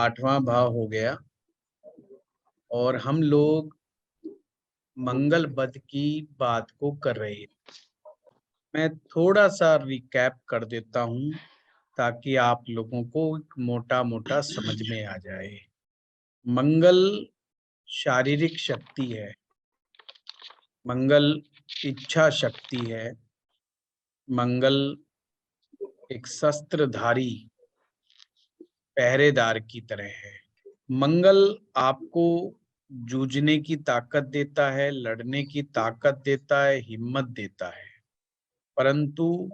8वां भाव हो गया और हम लोग मंगल बद की बात को कर रहे हैं। मैं थोड़ा सा रिकैप कर देता हूं ताकि आप लोगों को मोटा मोटा समझ में आ जाए। मंगल शारीरिक शक्ति है, मंगल इच्छा शक्ति है, मंगल एक शस्त्रधारी पहरेदार की तरह है। मंगल आपको जूझने की ताकत देता है, लड़ने की ताकत देता है, हिम्मत देता है। परंतु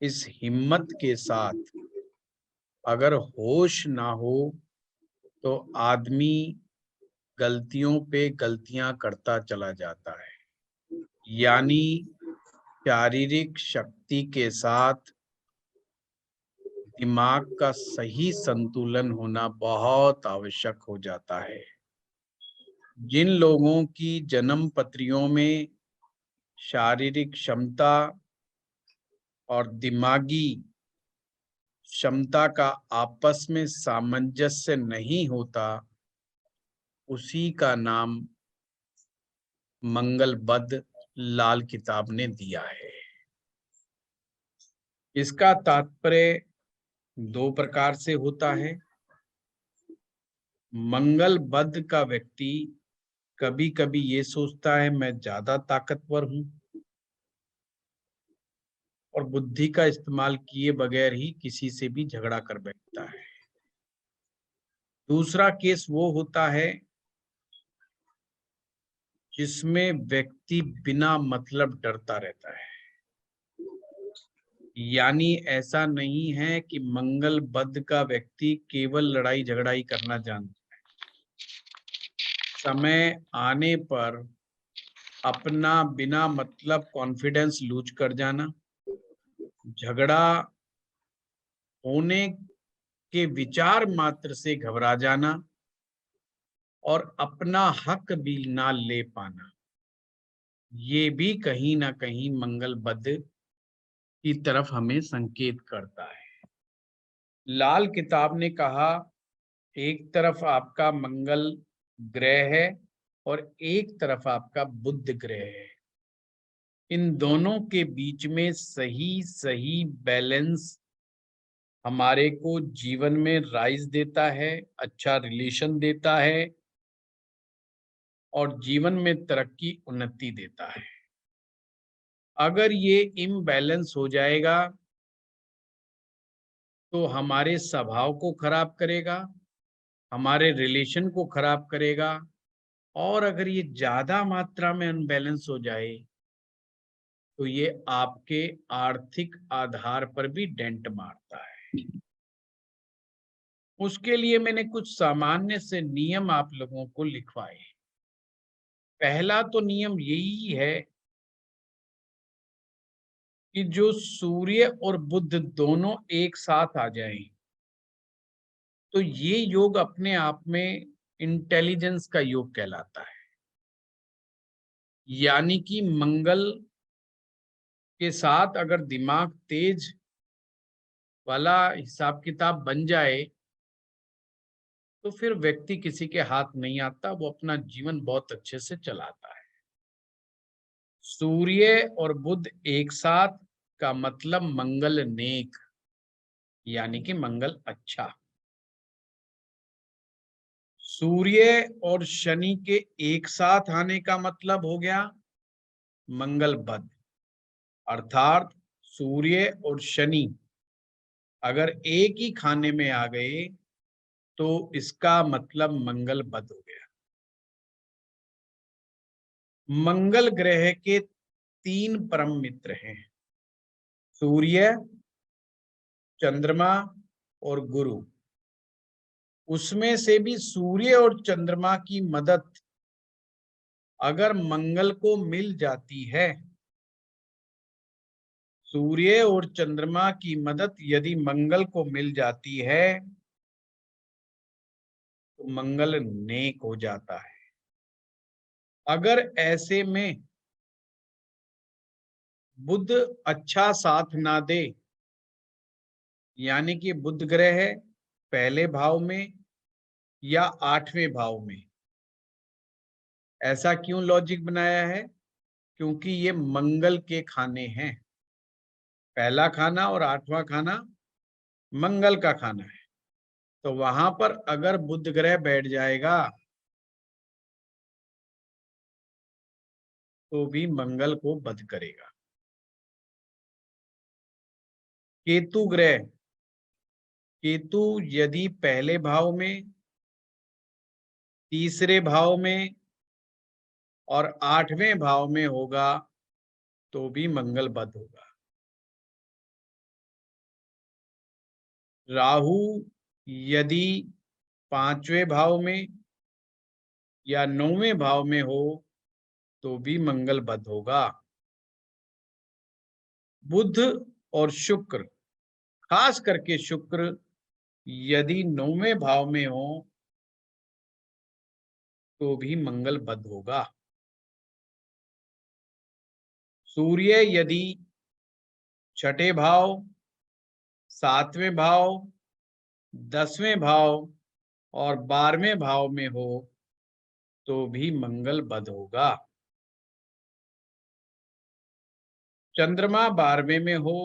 इस हिम्मत के साथ अगर होश ना हो तो आदमी गलतियों पे गलतियां करता चला जाता है। यानी शारीरिक शक्ति के साथ दिमाग का सही संतुलन होना बहुत आवश्यक हो जाता है। जिन लोगों की जन्म पत्रियों में शारीरिक क्षमता और दिमागी क्षमता का आपस में सामंजस्य नहीं होता, उसी का नाम मंगल बद लाल किताब ने दिया है। इसका तात्पर्य दो प्रकार से होता है। मंगल बद का व्यक्ति कभी कभी ये सोचता है मैं ज्यादा ताकतवर हूं और बुद्धि का इस्तेमाल किए बगैर ही किसी से भी झगड़ा कर बैठता है। दूसरा केस वो होता है जिसमें व्यक्ति बिना मतलब डरता रहता है। यानी ऐसा नहीं है कि मंगल बद का व्यक्ति केवल लड़ाई झगड़ाई करना जानता है। समय आने पर अपना बिना मतलब कॉन्फिडेंस लूज कर जाना, झगड़ा होने के विचार मात्र से घबरा जाना और अपना हक भी ना ले पाना, ये भी कहीं ना कहीं मंगल बद की तरफ हमें संकेत करता है। लाल किताब ने कहा एक तरफ आपका मंगल ग्रह है और एक तरफ आपका बुध ग्रह है। इन दोनों के बीच में सही सही बैलेंस हमारे को जीवन में राइज देता है, अच्छा रिलेशन देता है और जीवन में तरक्की उन्नति देता है। अगर ये इम्बैलेंस हो जाएगा तो हमारे स्वभाव को खराब करेगा, हमारे रिलेशन को खराब करेगा और अगर ये ज्यादा मात्रा में अनबैलेंस हो जाए तो ये आपके आर्थिक आधार पर भी डेंट मारता है। उसके लिए मैंने कुछ सामान्य से नियम आप लोगों को लिखवाए। पहला तो नियम यही है कि जो सूर्य और बुध दोनों एक साथ आ जाएं तो ये योग अपने आप में इंटेलिजेंस का योग कहलाता है। यानी कि मंगल के साथ अगर दिमाग तेज वाला हिसाब किताब बन जाए तो फिर व्यक्ति किसी के हाथ नहीं आता, वो अपना जीवन बहुत अच्छे से चलाता है। सूर्य और बुध एक साथ का मतलब मंगल नेक, यानी कि मंगल अच्छा। सूर्य और शनि के एक साथ आने का मतलब हो गया मंगल बद। अर्थात सूर्य और शनि अगर एक ही खाने में आ गए तो इसका मतलब मंगल बद हो गया। मंगल ग्रह के 3 परम मित्र हैं, सूर्य, चंद्रमा और गुरु। उसमें से भी सूर्य और चंद्रमा की मदद अगर मंगल को मिल जाती है, सूर्य और चंद्रमा की मदद यदि मंगल को मिल जाती है तो मंगल नेक हो जाता है। अगर ऐसे में बुध अच्छा साथ ना दे, यानी कि बुध ग्रह पहले भाव में या 8वें भाव में। ऐसा क्यों लॉजिक बनाया है? क्योंकि ये मंगल के खाने हैं। पहला खाना और 8वां खाना मंगल का खाना है। तो वहां पर अगर बुध ग्रह बैठ जाएगा तो भी मंगल को वध करेगा। केतु ग्रह, केतु यदि पहले भाव में, तीसरे भाव में और 8वें भाव में होगा तो भी मंगल वध होगा। राहु यदि 5वें भाव में या 9वें भाव में हो तो भी मंगल वध होगा। बुध और शुक्र, खास करके शुक्र यदि 9वें भाव में हो तो भी मंगल वध होगा। सूर्य यदि 6ठे भाव, 7वें भाव, 10वें भाव और 12वें भाव में हो तो भी मंगल वध होगा। चंद्रमा 12वें में हो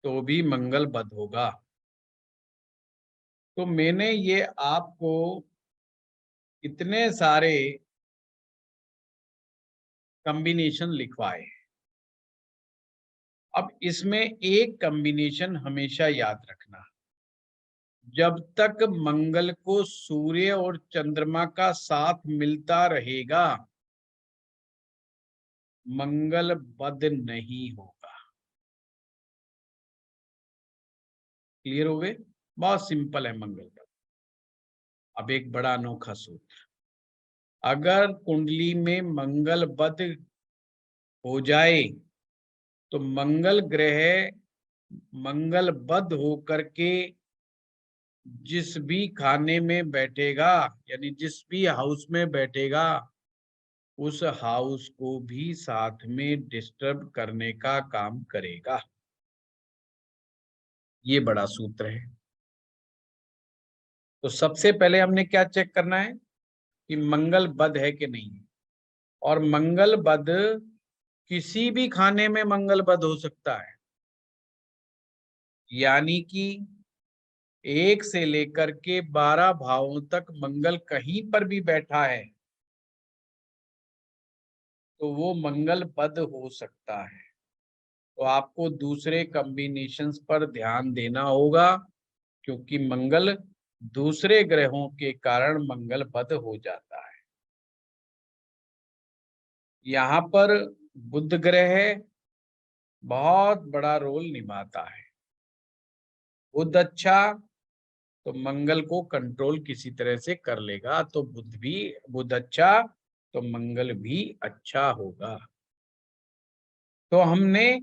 तो भी मंगल वध होगा। तो मैंने ये आपको इतने सारे कॉम्बिनेशन लिखवाए। अब इसमें एक कॉम्बिनेशन हमेशा याद रखना, जब तक मंगल को सूर्य और चंद्रमा का साथ मिलता रहेगा मंगल वध नहीं होगा। क्लियर हो गए? बहुत सिंपल है मंगल का। अब एक बड़ा अनोखा सूत्र, अगर कुंडली में मंगल वध हो जाए तो मंगल ग्रह मंगल वध होकर के जिस भी खाने में बैठेगा, यानी जिस भी हाउस में बैठेगा, उस हाउस को भी साथ में डिस्टर्ब करने का काम करेगा। ये बड़ा सूत्र है। तो सबसे पहले हमने क्या चेक करना है कि मंगल वध है कि नहीं है। और मंगल वध किसी भी खाने में मंगल वध हो सकता है, यानी कि 1 से लेकर के 12 भावों तक मंगल कहीं पर भी बैठा है तो वो मंगल वध हो सकता है। तो आपको दूसरे कॉम्बिनेशंस पर ध्यान देना होगा, क्योंकि मंगल दूसरे ग्रहों के कारण मंगल वध हो जाता है। यहाँ पर बुध ग्रह बहुत बड़ा रोल निभाता है। बुध अच्छा तो मंगल को कंट्रोल किसी तरह से कर लेगा, तो बुध अच्छा तो मंगल भी अच्छा होगा। तो हमने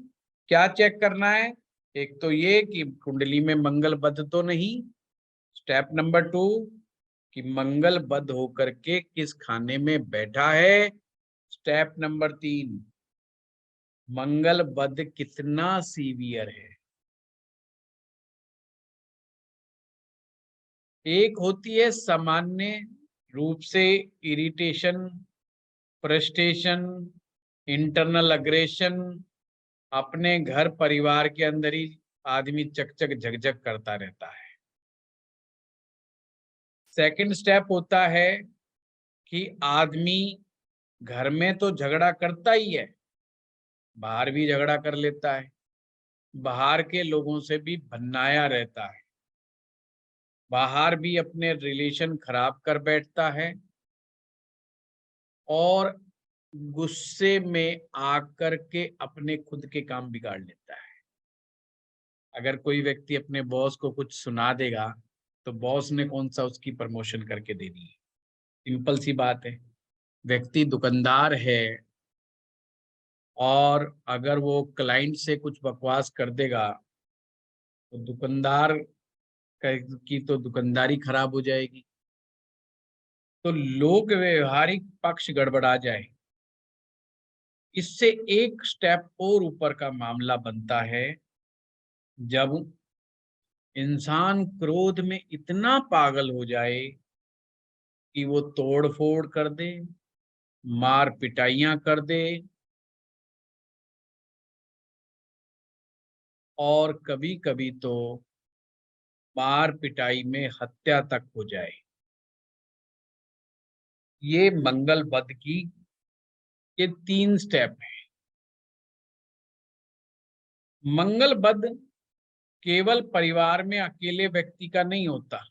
क्या चेक करना है? एक तो ये कि कुंडली में मंगल वध तो नहीं। स्टेप नंबर 2 कि मंगल वध होकर के किस खाने में बैठा है। स्टेप नंबर 3 मंगल वध कितना सीवियर है। एक होती है सामान्य रूप से इरिटेशन, फ्रस्ट्रेशन, इंटरनल अग्रेशन, अपने घर परिवार के अंदर ही आदमी चकचक झकझक करता रहता है। सेकंड स्टेप होता है कि आदमी घर में तो झगड़ा करता ही है, बाहर भी झगड़ा कर लेता है, बाहर के लोगों से भी भन्नाया रहता है, बाहर भी अपने रिलेशन खराब कर बैठता है और गुस्से में आकर के अपने खुद के काम बिगाड़ लेता है। अगर कोई व्यक्ति अपने बॉस को कुछ सुना देगा तो बॉस ने कौन सा उसकी प्रमोशन करके देनी है? सिंपल सी बात है। व्यक्ति दुकानदार है और अगर वो क्लाइंट से कुछ बकवास कर देगा तो दुकानदार की तो दुकानदारी खराब हो जाएगी। तो लोक व्यवहारिक पक्ष गड़बड़ा जाए, इससे एक स्टेप और ऊपर का मामला बनता है जब इंसान क्रोध में इतना पागल हो जाए कि वो तोड़ फोड़ कर दे, मार पिटाइयां कर दे, और कभी कभी तो मार पिटाई में हत्या तक हो जाए। ये मंगल बद की ये 3 स्टेप है। मंगल बद केवल परिवार में अकेले व्यक्ति का नहीं होता,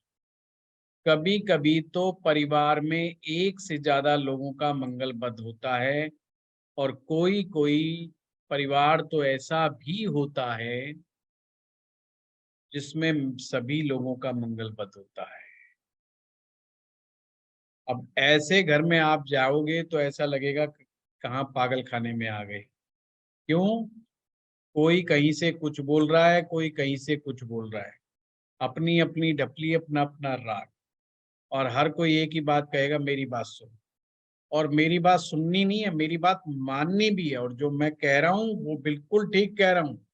कभी कभी तो परिवार में एक से ज्यादा लोगों का मंगल बद होता है। और कोई कोई परिवार तो ऐसा भी होता है जिसमें सभी लोगों का मंगल बद होता है। अब ऐसे घर में आप जाओगे तो ऐसा लगेगा कि कहाँ पागल खाने में आ गए। क्यों? कोई कहीं से कुछ बोल रहा है, कोई कहीं से कुछ बोल रहा है, अपनी अपनी ढपली, अपना अपना राग, और हर कोई एक ही बात कहेगा, मेरी बात सुन। और मेरी बात सुननी नहीं है, मेरी बात माननी भी है, और जो मैं कह रहा हूँ वो बिल्कुल ठीक कह रहा हूँ।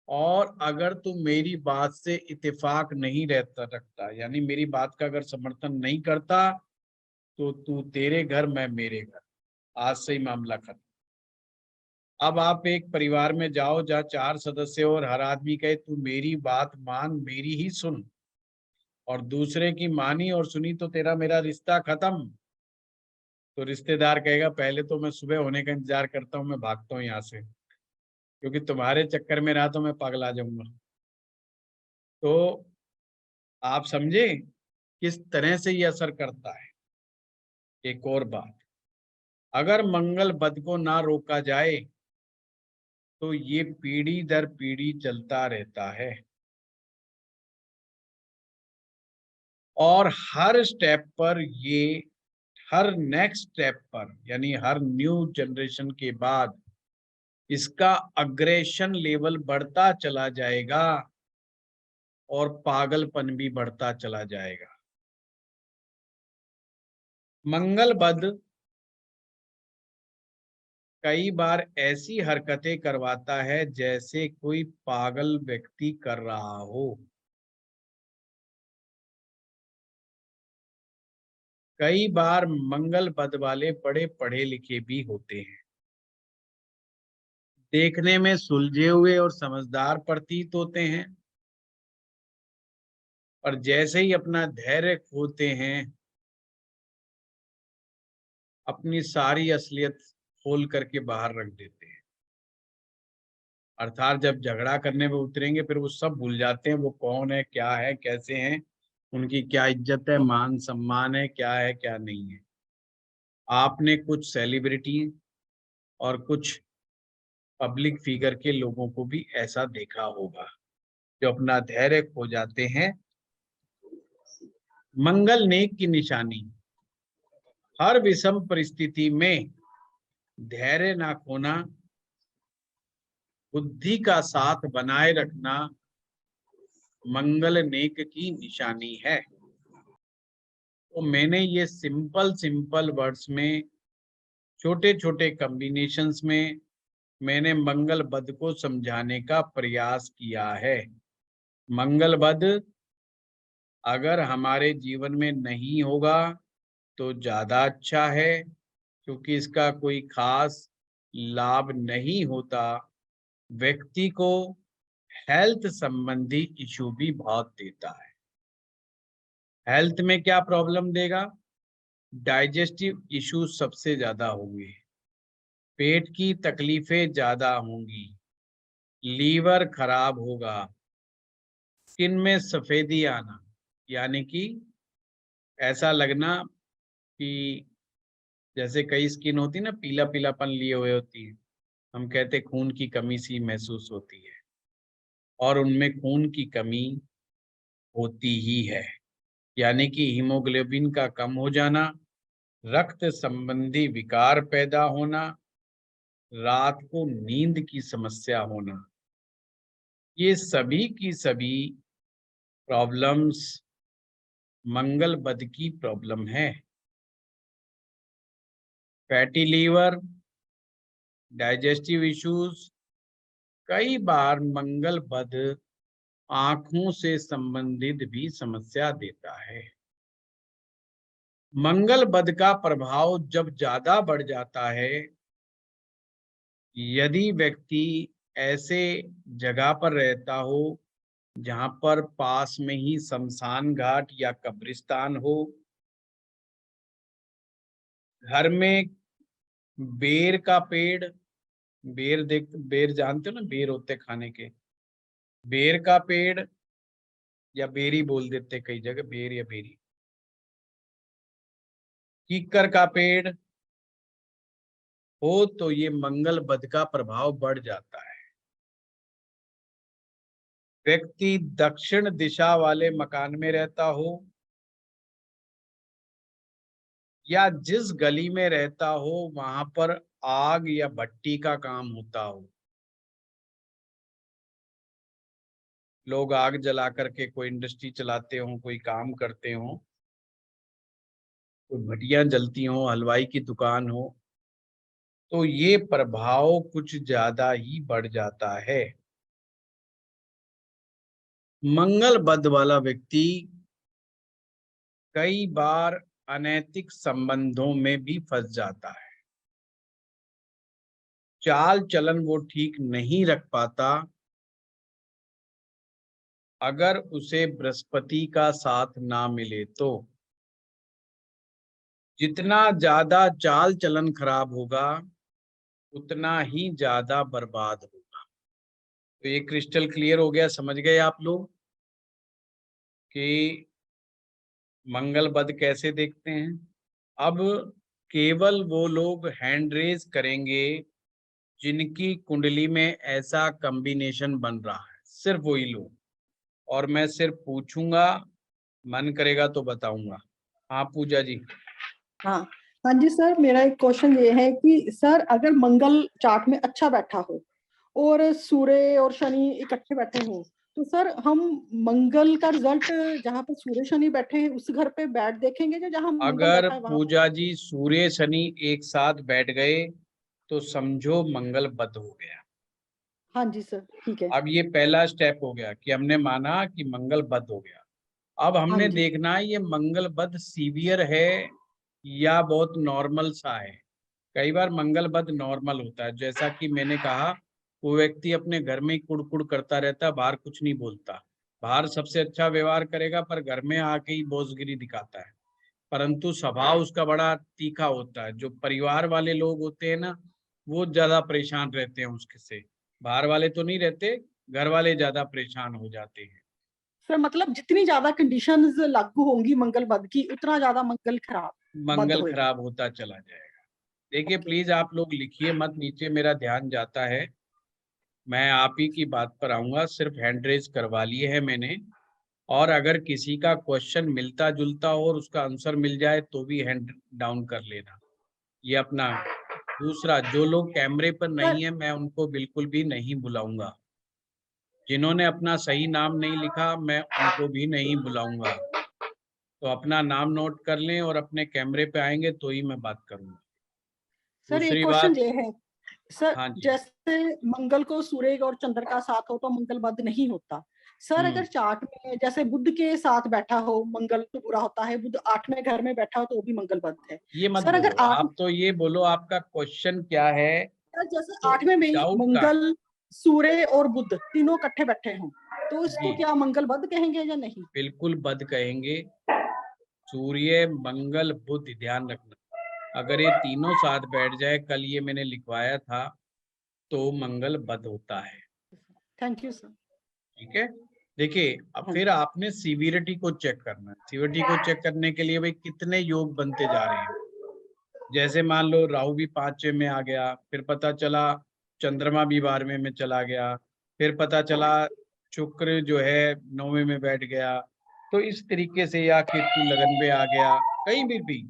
और अगर तू मेरी बात से इत्तेफाक नहीं रहता रखता, यानी मेरी बात का अगर समर्थन नहीं करता, तो तू तेरे घर, मैं मेरे घर, आज से ही मामला खत्म। अब आप एक परिवार में जाओ जहाँ 4 सदस्य हो और हर आदमी कहे तू मेरी बात मान, मेरी ही सुन, और दूसरे की मानी और सुनी तो तेरा मेरा रिश्ता खत्म। तो रिश्तेदार कहेगा पहले तो मैं सुबह होने का इंतजार करता हूँ, मैं भागता हूँ यहाँ से, क्योंकि तुम्हारे चक्कर में रहा तो मैं पागल आ जाऊंगा। तो आप समझे किस तरह से ये असर करता है। एक और बात, अगर मंगल बद को ना रोका जाए तो ये पीढ़ी दर पीढ़ी चलता रहता है, और हर स्टेप पर ये, हर नेक्स्ट स्टेप पर, यानी हर न्यू जनरेशन के बाद इसका अग्रेशन लेवल बढ़ता चला जाएगा और पागलपन भी बढ़ता चला जाएगा। मंगल बद कई बार ऐसी हरकतें करवाता है जैसे कोई पागल व्यक्ति कर रहा हो। कई बार मंगल बद वाले बड़े पढ़े लिखे भी होते हैं, देखने में सुलझे हुए और समझदार प्रतीत होते हैं, और जैसे ही अपना धैर्य खोते हैं, अपनी सारी असलियत खोल करके बाहर रख देते हैं। अर्थात जब झगड़ा करने में उतरेंगे फिर वो सब भूल जाते हैं, वो कौन है, क्या है, कैसे हैं, उनकी क्या इज्जत है, मान सम्मान है, क्या नहीं है। आपने कुछ सेलिब्रिटी और कुछ पब्लिक फिगर के लोगों को भी ऐसा देखा होगा, जो अपना धैर्य खो जाते हैं। मंगल नेक की निशानी, हर विषम परिस्थिति में धैर्य ना खोना, बुद्धि का साथ बनाए रखना मंगल नेक की निशानी है। तो मैंने ये सिंपल सिंपल वर्ड्स में, छोटे छोटे कॉम्बिनेशंस में मैंने मंगल बद को समझाने का प्रयास किया है। मंगल बद अगर हमारे जीवन में नहीं होगा तो ज्यादा अच्छा है, क्योंकि इसका कोई खास लाभ नहीं होता। व्यक्ति को हेल्थ संबंधी इशू भी बहुत देता है। हेल्थ में क्या प्रॉब्लम देगा? डाइजेस्टिव इशू सबसे ज्यादा होंगे, पेट की तकलीफें ज्यादा होंगी, लीवर खराब होगा, स्किन में सफेदी आना, यानी कि ऐसा लगना कि जैसे कई स्किन होती है ना, पीला पीलापन लिए हुए होती है, हम कहते खून की कमी सी महसूस होती है, और उनमें खून की कमी होती ही है। यानी कि हीमोग्लोबिन का कम हो जाना, रक्त संबंधी विकार पैदा होना, रात को नींद की समस्या होना, ये सभी की सभी प्रॉब्लम्स मंगल बद की प्रॉब्लम है। फैटी लीवर, डाइजेस्टिव इश्यूज, कई बार मंगल बद आंखों से संबंधित भी समस्या देता है। मंगल बद का प्रभाव जब ज्यादा बढ़ जाता है, यदि व्यक्ति ऐसे जगह पर रहता हो जहां पर पास में ही शमशान घाट या कब्रिस्तान हो, घर में बेर का पेड़, बेर जानते हो ना, बेर होते खाने के, बेर का पेड़ या बेरी बोल देते कई जगह, बेर या बेरी, कीकर का पेड़ हो तो ये मंगल बद का प्रभाव बढ़ जाता है। व्यक्ति दक्षिण दिशा वाले मकान में रहता हो या जिस गली में रहता हो वहां पर आग या भट्टी का काम होता हो, लोग आग जला करके कोई इंडस्ट्री चलाते हो, कोई काम करते हो, कोई भट्टियां जलती हो, हलवाई की दुकान हो, तो ये प्रभाव कुछ ज्यादा ही बढ़ जाता है। मंगल बद वाला व्यक्ति कई बार अनैतिक संबंधों में भी फंस जाता है। चाल चलन वो ठीक नहीं रख पाता। अगर उसे बृहस्पति का साथ ना मिले तो जितना ज्यादा चाल चलन खराब होगा उतना ही ज्यादा बर्बाद होगा। तो ये क्रिस्टल क्लियर हो गया, समझ गए आप लोग कि मंगल बद कैसे देखते हैं। अब केवल वो लोग हैंड रेज करेंगे जिनकी कुंडली में ऐसा कॉम्बिनेशन बन रहा है, सिर्फ वही लोग, और मैं सिर्फ पूछूंगा, मन करेगा तो बताऊंगा। हाँ पूजा जी। हाँ हाँ जी सर, मेरा एक क्वेश्चन ये है कि सर अगर मंगल चार्ट में अच्छा बैठा हो और सूर्य और शनि इकट्ठे बैठे हो, तो सर हम मंगल का रिजल्ट जहाँ पर सूर्य शनि बैठे हैं उस घर पे बैठ देखेंगे जो जहाँ मंगल अगर बैठा है वहां पर? पूजा जी सूर्य शनि एक साथ बैठ गए तो समझो मंगल बद हो गया। हाँ जी सर, ठीक है। अब ये पहला स्टेप हो गया कि हमने माना कि मंगल बद हो गया। अब हाँ हमने जी। देखना है ये मंगल बद सीवियर है या बहुत नॉर्मल सा है। कई बार मंगल बद नॉर्मल होता है, जैसा कि मैंने कहा, वो व्यक्ति अपने घर में ही कुड़ करता रहता है, बाहर कुछ नहीं बोलता, बाहर सबसे अच्छा व्यवहार करेगा पर घर में आके ही बोसगिरी दिखाता है, परंतु स्वभाव उसका बड़ा तीखा होता है। जो परिवार वाले लोग होते हैं ना, वो ज्यादा परेशान रहते हैं उसके से, बाहर वाले तो नहीं रहते, घर वाले ज्यादा परेशान हो जाते हैं। सर मतलब जितनी ज्यादा कंडीशंस लागू होंगी मंगल बद की उतना ज्यादा मंगल खराब बद मंगल होएगा। खराब होता चला जाएगा। देखिए ओके। प्लीज आप लोग लिखिए मत नीचे, मेरा ध्यान जाता है, मैं आप ही की बात पर आऊंगा, सिर्फ हैंड रेज करवा लिए है मैंने। और अगर किसी का क्वेश्चन मिलता जुलता हो और उसका आंसर मिल जाए तो भी हैंड डाउन कर लेना। ये अपना दूसरा, जो लोग कैमरे पर सर नहीं है मैं उनको बिल्कुल भी नहीं बुलाऊंगा, जिन्होंने अपना सही नाम नहीं लिखा मैं उनको भी नहीं बुलाऊंगा। तो अपना नाम नोट कर लें और अपने कैमरे पे आएंगे तो ही मैं बात करूंगा। सर एक दूसरी क्वेश्चन बात, ये है सर, हाँ जी। जैसे मंगल को सूर्य और चंद्र का साथ हो तो मंगल बद नहीं होता। सर अगर चार्ट में जैसे बुध के साथ बैठा हो मंगल तो बुरा होता है, बुध 8वें घर में बैठा हो तो भी मंगल बद है। ये मत सर अगर बोलो, आप तो ये बोलो आपका क्वेश्चन क्या है। जैसे तो 8वें में ही डाउट का, मंगल सूर्य और बुध तीनों इकट्ठे बैठे हों तो जी इसको क्या मंगल बद कहेंगे या नहीं? बिल्कुल बद कहेंगे। सूर्य मंगल बुध, ध्यान रखना, अगर ये तीनों साथ बैठ जाए, कल ये मैंने लिखवाया था, तो मंगल बद होता है। Thank you sir. ठीक है। देखिए अब हाँ फिर आपने सीवियरिटी को चेक करना है। सीवियरिटी को चेक करने के लिए भाई कितने योग बनते जा रहे हैं। जैसे मान लो राहु भी 5वें में आ गया, फिर पता चला चंद्रमा भी 12वें में चला गया, फिर पता चला शुक्र जो है 9वें में बैठ गया, तो इस तरीके से, या केतु लगन में आ गया, कहीं भी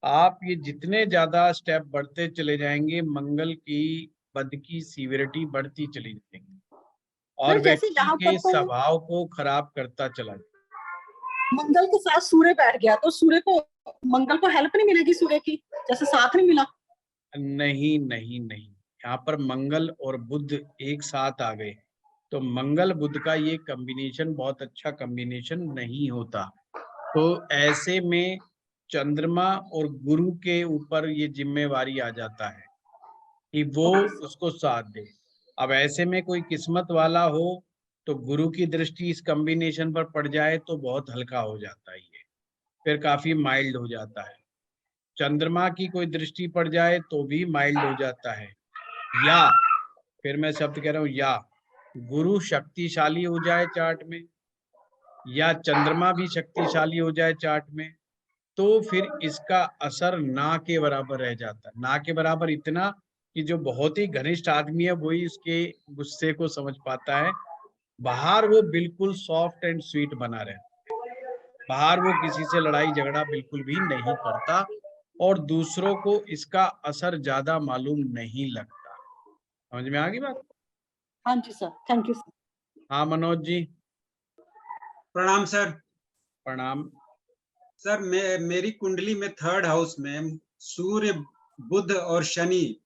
आप ये जितने ज्यादा स्टेप बढ़ते चले जाएंगे मंगल की बद की सीवियरिटी बढ़ती चली जाएगी और सर जैसे व्यक्ति यहाँ पर के तो स्वभाव को खराब करता चला जाएगा। मंगल के साथ सूर्य बैठ गया तो सूर्य को मंगल को हेल्प नहीं मिलेगी सूर्य की, जैसे साथ नहीं मिला? नहीं नहीं नहीं, यहाँ पर मंगल और बुध एक साथ आ गए, तो मंगल बुध का ये कॉम्बिनेशन बहुत अच्छा कॉम्बिनेशन नहीं होता। तो ऐसे में चंद्रमा और गुरु के ऊपर ये जिम्मेवारी आ जाता है कि वो उसको साथ दे। अब ऐसे में कोई किस्मत वाला हो तो गुरु की दृष्टि इस कॉम्बिनेशन पर पड़ जाए तो बहुत हल्का हो जाता है, ये फिर काफी माइल्ड हो जाता है। चंद्रमा की कोई दृष्टि पड़ जाए तो भी माइल्ड हो जाता है, या फिर मैं शब्द कह रहा हूं, या गुरु शक्तिशाली हो जाए चार्ट में, या चंद्रमा भी शक्तिशाली हो जाए चार्ट में, तो फिर इसका असर ना के बराबर रह जाता है। ना के बराबर इतना कि जो बहुत ही घनिष्ठ आदमी है वही इसके गुस्से को समझ पाता है। बाहर वो बिल्कुल सॉफ्ट एंड स्वीट बना रहता है, बाहर वो किसी से लड़ाई झगड़ा बिल्कुल भी नहीं करता और दूसरों को इसका असर ज्यादा मालूम नहीं लगता। समझ में आ गई बात? हाँ जी सर, थैंक यू सर। हाँ मनोज जी। प्रणाम सर। प्रणाम। सर मेरी कुंडली में 3rd हाउस में सूर्य, बुध और शनि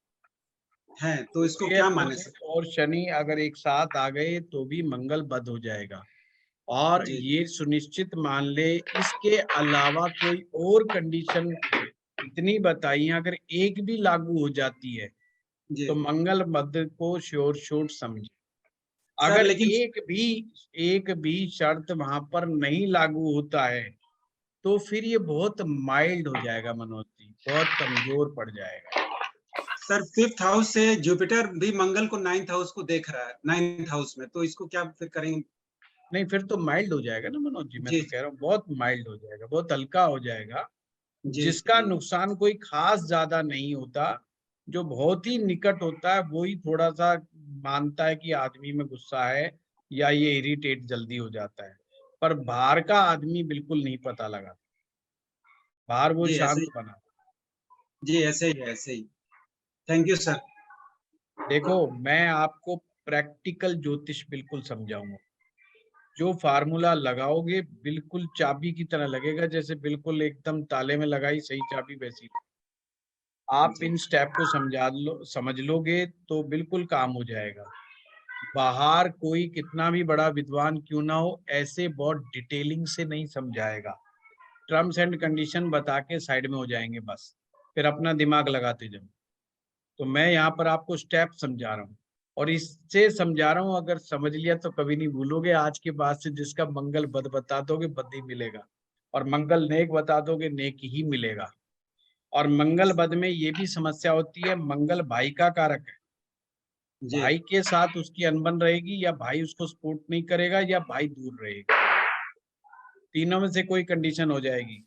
हैं, तो इसको क्या माने सर? और शनि अगर एक साथ आ गए तो भी मंगल बद हो जाएगा। और जी ये सुनिश्चित मान ले, इसके अलावा कोई और कंडीशन इतनी बताई, अगर एक भी लागू हो जाती है जी तो मंगल बद को श्योर शॉट समझे। सर, अगर लेकिन एक भी शर्त वहां पर नहीं लागू होता है तो फिर ये बहुत माइल्ड हो जाएगा मनोज जी, बहुत कमजोर पड़ जाएगा। सर 5th हाउस से जुपिटर भी मंगल को 9th हाउस को देख रहा है, 9th हाउस में, तो इसको क्या फिर करेंगे? नहीं, फिर तो माइल्ड हो जाएगा ना मनोज जी, मैं जी तो कह रहा हूँ बहुत माइल्ड हो जाएगा, बहुत हल्का हो जाएगा। जी जिसका नुकसान कोई खास ज्यादा नहीं होता, जो बहुत ही निकट होता है वो ही थोड़ा सा मानता है कि आदमी में गुस्सा है या ये इरिटेट जल्दी हो जाता है, पर बाहर का आदमी बिल्कुल नहीं पता लगा, बाहर वो जी ऐसे शांत ही, बना। जी ऐसे ही ऐसे ही। Thank you sir. देखो, मैं आपको प्रैक्टिकल ज्योतिष बिल्कुल समझाऊंगा, जो फार्मूला लगाओगे बिल्कुल चाबी की तरह लगेगा, जैसे बिल्कुल एकदम ताले में लगाई सही चाबी वैसी। आप जी इन स्टेप को समझ लोगे तो बिल्कुल काम हो जाएगा। बाहर कोई कितना भी बड़ा विद्वान क्यों ना हो, ऐसे बहुत डिटेलिंग से नहीं समझाएगा, टर्म्स एंड कंडीशन बता के साइड में हो जाएंगे बस, फिर अपना दिमाग लगाते जाओ। तो मैं यहाँ पर आपको स्टेप समझा रहा हूँ और इससे समझा रहा हूँ, अगर समझ लिया तो कभी नहीं भूलोगे। आज के बाद से जिसका मंगल बद बता दोगे बद ही मिलेगा, और मंगल नेक बता दोगे नेक ही मिलेगा। और मंगल बद में ये भी समस्या होती है, मंगल भाई का कारक है, जी भाई के साथ उसकी अनबन रहेगी, या भाई उसको सपोर्ट नहीं करेगा, या भाई दूर रहेगा। तीनों में से कोई कंडीशन हो जाएगी,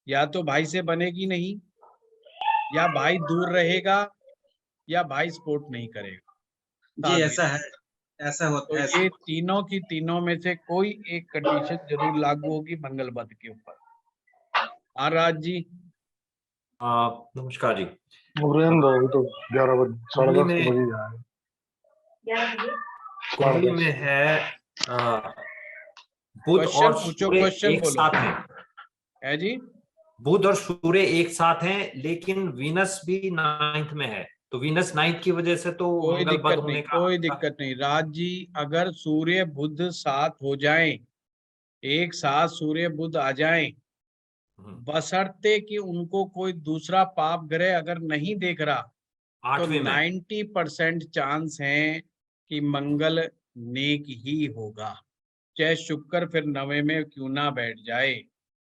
या तो भाई से बनेगी नहीं, या भाई दूर रहेगा, या भाई सपोर्ट नहीं करेगा, जी, साथ ऐसा देना। है, ऐसा तो होता है ये ऐसा। तीनों की तीनों में से कोई एक कंडीशन जरूर लागू होगी मंगल बद के ऊपर। हाँ राज जी। नमस्कार जी। वीरेंद्र, अभी तो 11 बजे, कुंडली 10:30 में तो बज ही जाएगा। कुंडली में 10:30 है बुध क्वेश्चन और पूछो, सूर्य क्वेश्चन एक बोलो। साथ हैं। है जी। बुध और सूर्य एक साथ हैं, लेकिन वीनस भी 9th में है, तो वीनस 9th की वजह से तो कोई मंगल बद दिक्कत नहीं, होने का। कोई दिक्कत नहीं राज जी। अगर सूर्य बुध साथ हो जाएं, एक साथ सूर्य बुध आ जाएं, बशर्ते कि उनको कोई दूसरा पाप ग्रह अगर नहीं देख रहा, तो 8वें में। 90% चांस है कि मंगल नेक ही होगा, चाहे शुक्र फिर 9वें में क्यों ना बैठ जाए।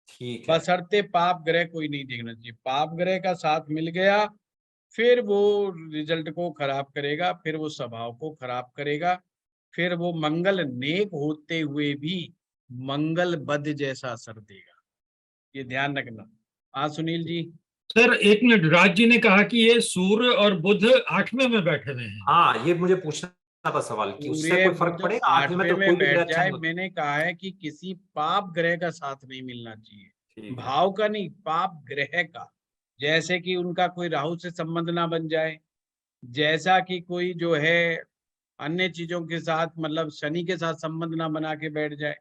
ठीक है। बशर्ते पाप ग्रह कोई नहीं देखना चाहिए, पाप ग्रह का साथ मिल गया फिर वो रिजल्ट को खराब करेगा, फिर वो स्वभाव को खराब करेगा, फिर वो मंगल नेक होते हुए भी मंगल बद जैसा असर देगा, ये ध्यान रखना। हाँ सुनील जी। सर एक मिनट, राज जी ने कहा कि ये सूर्य और बुध 8वें में बैठे हुए हैं। हाँ, ये मुझे पूछना था सवाल कि उससे सूर्य कोई फर्क बुध पड़ेगा? 8वें में 8वें तो में कोई भी बैठ ग्रह अच्छा जाए, नहीं होता। मैंने कहा है कि किसी पाप ग्रह का साथ नहीं मिलना चाहिए, ठीक है। भाव का नहीं, पाप ग्रह का। जैसे कि उनका कोई राहु से संबंध ना बन जाए, जैसा कि कोई जो है अन्य चीजों के साथ, मतलब शनि के साथ संबंध ना बना के बैठ जाए,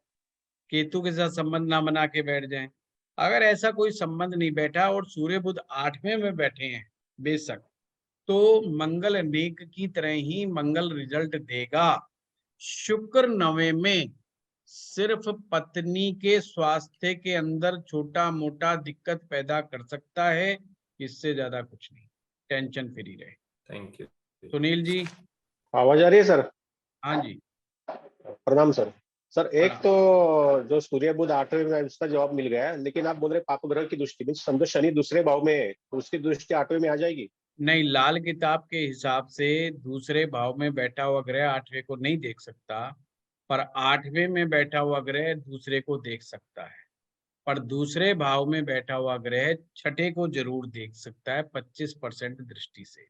केतु के साथ संबंध ना बना के बैठ जाए। अगर ऐसा कोई संबंध नहीं बैठा और सूर्य बुध 8वें में बैठे हैं बेशक, तो मंगल नेक की तरह ही मंगल रिजल्ट देगा। शुक्र 9वें में सिर्फ पत्नी के स्वास्थ्य के अंदर छोटा मोटा दिक्कत पैदा कर सकता है, इससे ज्यादा कुछ नहीं। टेंशन फ्री रहे। Thank you. सुनील जी। आवाज आ रही है सर? हाँ जी। प्रणाम सर। सर एक प्रणाम। तो जो सूर्य बुध 8वें में है, उसका जवाब मिल गया, लेकिन आप बोल रहे पाप ग्रह की दृष्टि में, समझो शनि दूसरे भाव में है तो उसकी दृष्टि 8वें में आ जाएगी? नहीं, लाल किताब के हिसाब से दूसरे भाव में बैठा हुआ ग्रह 8वें को नहीं देख सकता, पर 8वें में बैठा हुआ ग्रह दूसरे को देख सकता है। पर दूसरे भाव में बैठा हुआ ग्रह छठे को जरूर देख सकता है 25% दृष्टि से।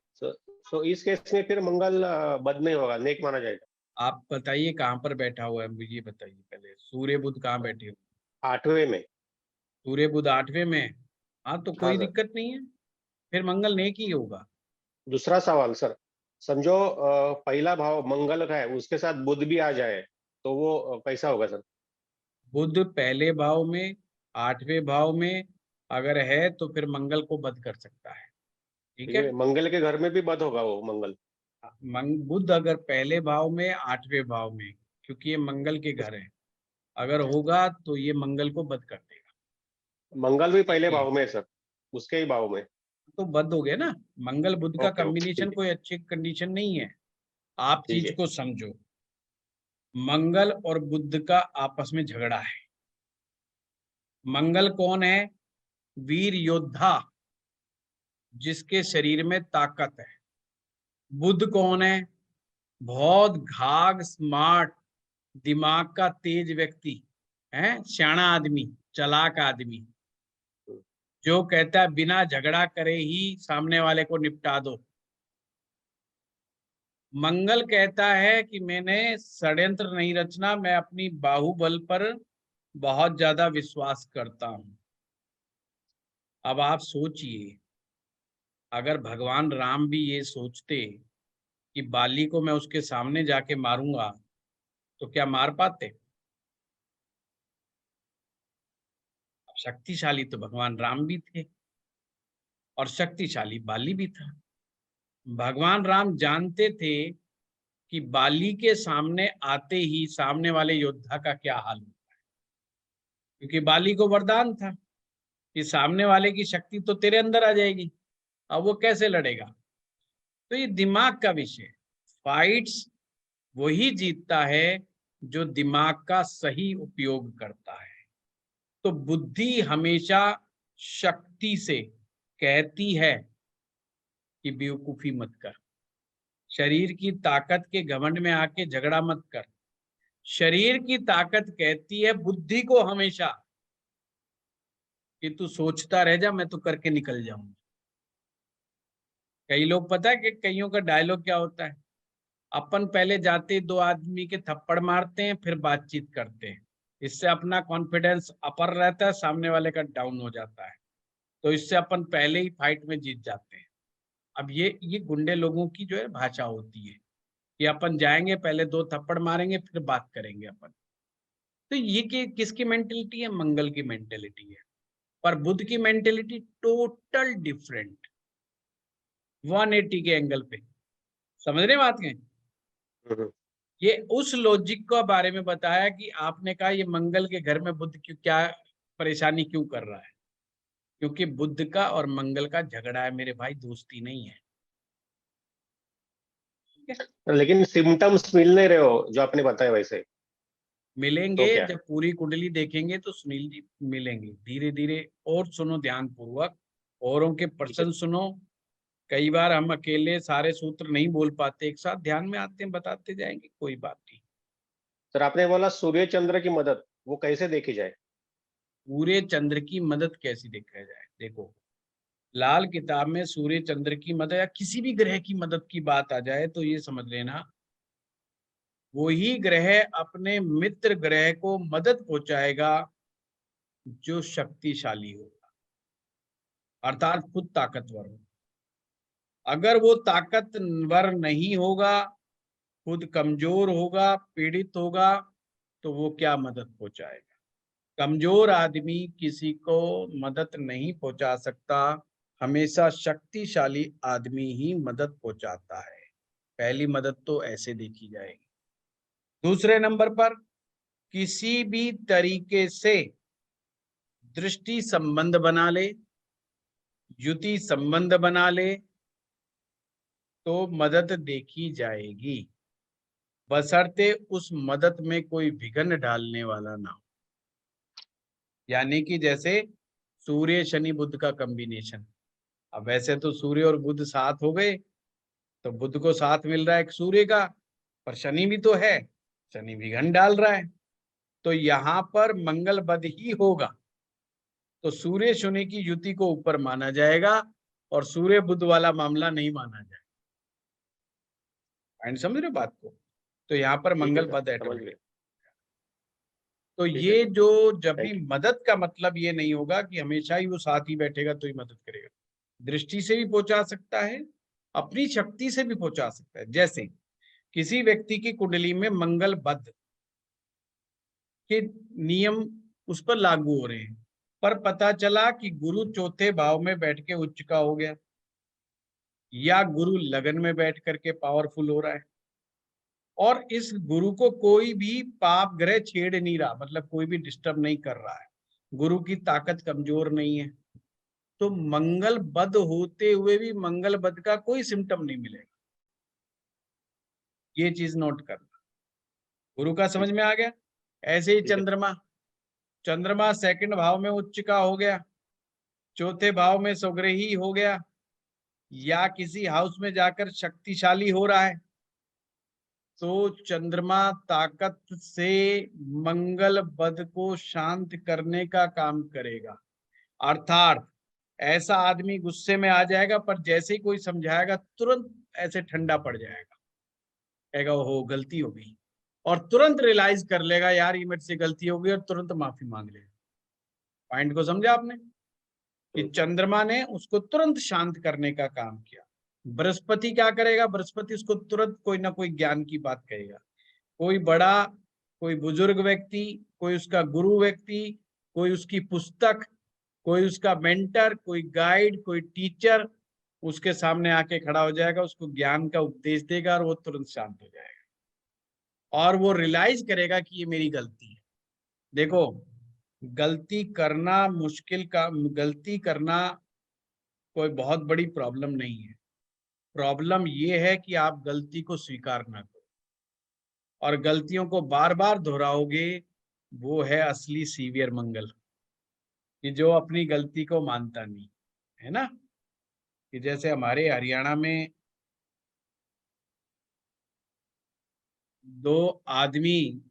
तो इस केस में फिर मंगल बद नहीं होगा, नेक माना जाएगा। आप बताइए कहाँ पर बैठा हुआ है, मुझे बताइए पहले। सूर्य बुध कहाँ बैठे हुए? 8वें में। सूर्य बुध 8वें में। हाँ तो कोई सर। दिक्कत नहीं है, फिर मंगल नेक ही होगा। दूसरा सवाल सर, समझो पहला भाव मंगल का है, उसके साथ बुध भी आ जाए तो वो कैसा होगा सर? बुध पहले भाव में 8वें भाव में अगर है तो फिर मंगल को बद कर सकता है। ठीक है। मंगल के घर में भी बद होगा वो मंगल? बुध अगर पहले भाव में 8वें भाव में, क्योंकि ये मंगल के घर है, अगर होगा तो ये मंगल को बद कर देगा। मंगल भी पहले भाव में है सर, उसके ही भाव में तो बद हो गया ना। मंगल बुध का ओके, कॉम्बिनेशन ठीक है। कोई अच्छी कंडीशन नहीं है। आप ठीक चीज है। को समझो, मंगल और बुध का आपस में झगड़ा है। मंगल कौन है? वीर योद्धा, जिसके शरीर में ताकत है। बुध कौन है? बहुत घाघ, स्मार्ट, दिमाग का तेज व्यक्ति है, सियाना आदमी, चालाक आदमी, जो कहता है बिना झगड़ा करे ही सामने वाले को निपटा दो। मंगल कहता है कि मैंने षड्यंत्र नहीं रचना, मैं अपनी बाहुबल पर बहुत ज्यादा विश्वास करता हूं। अब आप सोचिए, अगर भगवान राम भी ये सोचते कि बाली को मैं उसके सामने जाके मारूंगा, तो क्या मार पाते? अब शक्तिशाली तो भगवान राम भी थे और शक्तिशाली बाली भी था। भगवान राम जानते थे कि बाली के सामने आते ही सामने वाले योद्धा का क्या हाल होता है, क्योंकि बाली को वरदान था कि सामने वाले की शक्ति तो तेरे अंदर आ जाएगी, अब वो कैसे लड़ेगा। तो ये दिमाग का विषय। फाइट्स वही जीतता है जो दिमाग का सही उपयोग करता है। तो बुद्धि हमेशा शक्ति से कहती है कि बेवकूफी मत कर, शरीर की ताकत के घमंड में आके झगड़ा मत कर। शरीर की ताकत कहती है बुद्धि को हमेशा कि तू सोचता रह जा, मैं तो करके निकल जाऊंगा। कई लोग, पता है कि कईयों का डायलॉग क्या होता है? अपन पहले जाते दो आदमी के थप्पड़ मारते हैं, फिर बातचीत करते हैं। इससे अपना कॉन्फिडेंस अपर रहता है, सामने वाले का डाउन हो जाता है, तो इससे अपन पहले ही फाइट में जीत जाते हैं। अब ये गुंडे लोगों की जो है भाषा होती है कि अपन जाएंगे, पहले दो थप्पड़ मारेंगे, फिर बात करेंगे अपन। तो ये किसकी मेंटेलिटी है? मंगल की मेंटेलिटी है। पर बुध की मेंटेलिटी टोटल डिफरेंट, 180 के एंगल पे। समझ रहे बात है? ये उस लॉजिक के बारे में बताया कि आपने कहा ये मंगल के घर में बुध क्यों, क्या परेशानी क्यों कर रहा है? क्योंकि बुध का और मंगल का झगड़ा है मेरे भाई, दोस्ती नहीं है। लेकिन सिम्टम्स मिल नहीं रहे हो जो आपने बताया वैसे। मिलेंगे तो क्या? जब पूरी कुंडली देखेंगे तो सुनील जी मिलेंगे धीरे धीरे। और सुनो ध्यान पूर्वक, औरों के प्रश्न सुनो। कई बार हम अकेले सारे सूत्र नहीं बोल पाते, एक साथ ध्यान में आते हैं, बताते जाएंगे, कोई बात नहीं। सर आपने बोला सूर्य चंद्र की मदद, वो कैसे देखी जाए? पूरे चंद्र की मदद कैसी देखा जाए? देखो, लाल किताब में सूर्य चंद्र की मदद या किसी भी ग्रह की मदद की बात आ जाए तो ये समझ लेना, वही ग्रह अपने मित्र ग्रह को मदद पहुंचाएगा जो शक्तिशाली होगा, अर्थात खुद ताकतवर हो। अगर वो ताकतवर नहीं होगा, खुद कमजोर होगा, पीड़ित होगा, तो वो क्या मदद पहुंचाएगा? कमजोर आदमी किसी को मदद नहीं पहुंचा सकता, हमेशा शक्तिशाली आदमी ही मदद पहुंचाता है। पहली मदद तो ऐसे देखी जाएगी। दूसरे नंबर पर किसी भी तरीके से दृष्टि संबंध बना ले, युति संबंध बना ले, तो मदद देखी जाएगी, बशर्ते उस मदद में कोई विघ्न डालने वाला ना हो। यानी कि जैसे सूर्य शनि बुध का कॉम्बिनेशन, अब वैसे तो सूर्य और बुध साथ हो गए, तो बुध को साथ मिल रहा है एक सूर्य का, पर शनि भी तो है, शनि विघ्न डाल रहा है, तो यहां पर मंगल बद ही होगा। तो सूर्य शनि की युति को ऊपर माना जाएगा और सूर्य बुध वाला मामला नहीं माना जाएगा। पॉइंट समझ रहे हो बात को? तो यहाँ पर मंगल बद है। तो ये जो जब भी मदद का मतलब ये नहीं होगा कि हमेशा ही वो साथ ही बैठेगा तो ही मदद करेगा। दृष्टि से भी पहुंचा सकता है, अपनी शक्ति से भी पहुंचा सकता है। जैसे किसी व्यक्ति की कुंडली में मंगल बद के नियम उस पर लागू हो रहे हैं, पर पता चला कि गुरु चौथे भाव में बैठ के उच्च का हो गया, या गुरु लगन में बैठ करके पावरफुल हो रहा है, और इस गुरु को कोई भी पाप ग्रह छेड़ नहीं रहा, मतलब कोई भी डिस्टर्ब नहीं कर रहा है, गुरु की ताकत कमजोर नहीं है, तो मंगल बद होते हुए भी मंगल बद का कोई सिम्टम नहीं मिलेगा। ये चीज नोट करना। गुरु का समझ में आ गया? ऐसे ही चंद्रमा, चंद्रमा सेकंड भाव में उच्च का हो गया, चौथे भाव में स्वग्रही हो गया, या किसी हाउस में जाकर शक्तिशाली हो रहा है, तो चंद्रमा ताकत से मंगल बद को शांत करने का काम करेगा। अर्थात ऐसा आदमी गुस्से में आ जाएगा, पर जैसे ही कोई समझाएगा तुरंत ऐसे ठंडा पड़ जाएगा, कहेगा ओहो गलती हो गई, और तुरंत रियलाइज कर लेगा यार ये मेरे से गलती हो गई, और तुरंत माफी मांग लेगा। पॉइंट को समझा आपने कि चंद्रमा ने उसको तुरंत शांत करने का काम किया। बृहस्पति क्या करेगा? बृहस्पति उसको तुरंत कोई ना कोई ज्ञान की बात कहेगा, कोई बड़ा, कोई बुजुर्ग व्यक्ति, कोई उसका गुरु व्यक्ति, कोई उसकी पुस्तक, कोई उसका मेंटर, कोई गाइड, कोई टीचर उसके सामने आके खड़ा हो जाएगा, उसको ज्ञान का उपदेश देगा और वो तुरंत शांत हो जाएगा, और वो रियलाइज करेगा कि ये मेरी गलती है। देखो, गलती करना मुश्किल का, गलती करना कोई बहुत बड़ी प्रॉब्लम नहीं है। प्रॉब्लम ये है कि आप गलती को स्वीकार ना करो और गलतियों को बार बार दोहराओगे, वो है असली सीवियर मंगल, कि जो अपनी गलती को मानता नहीं है ना। कि जैसे हमारे हरियाणा में 2 आदमी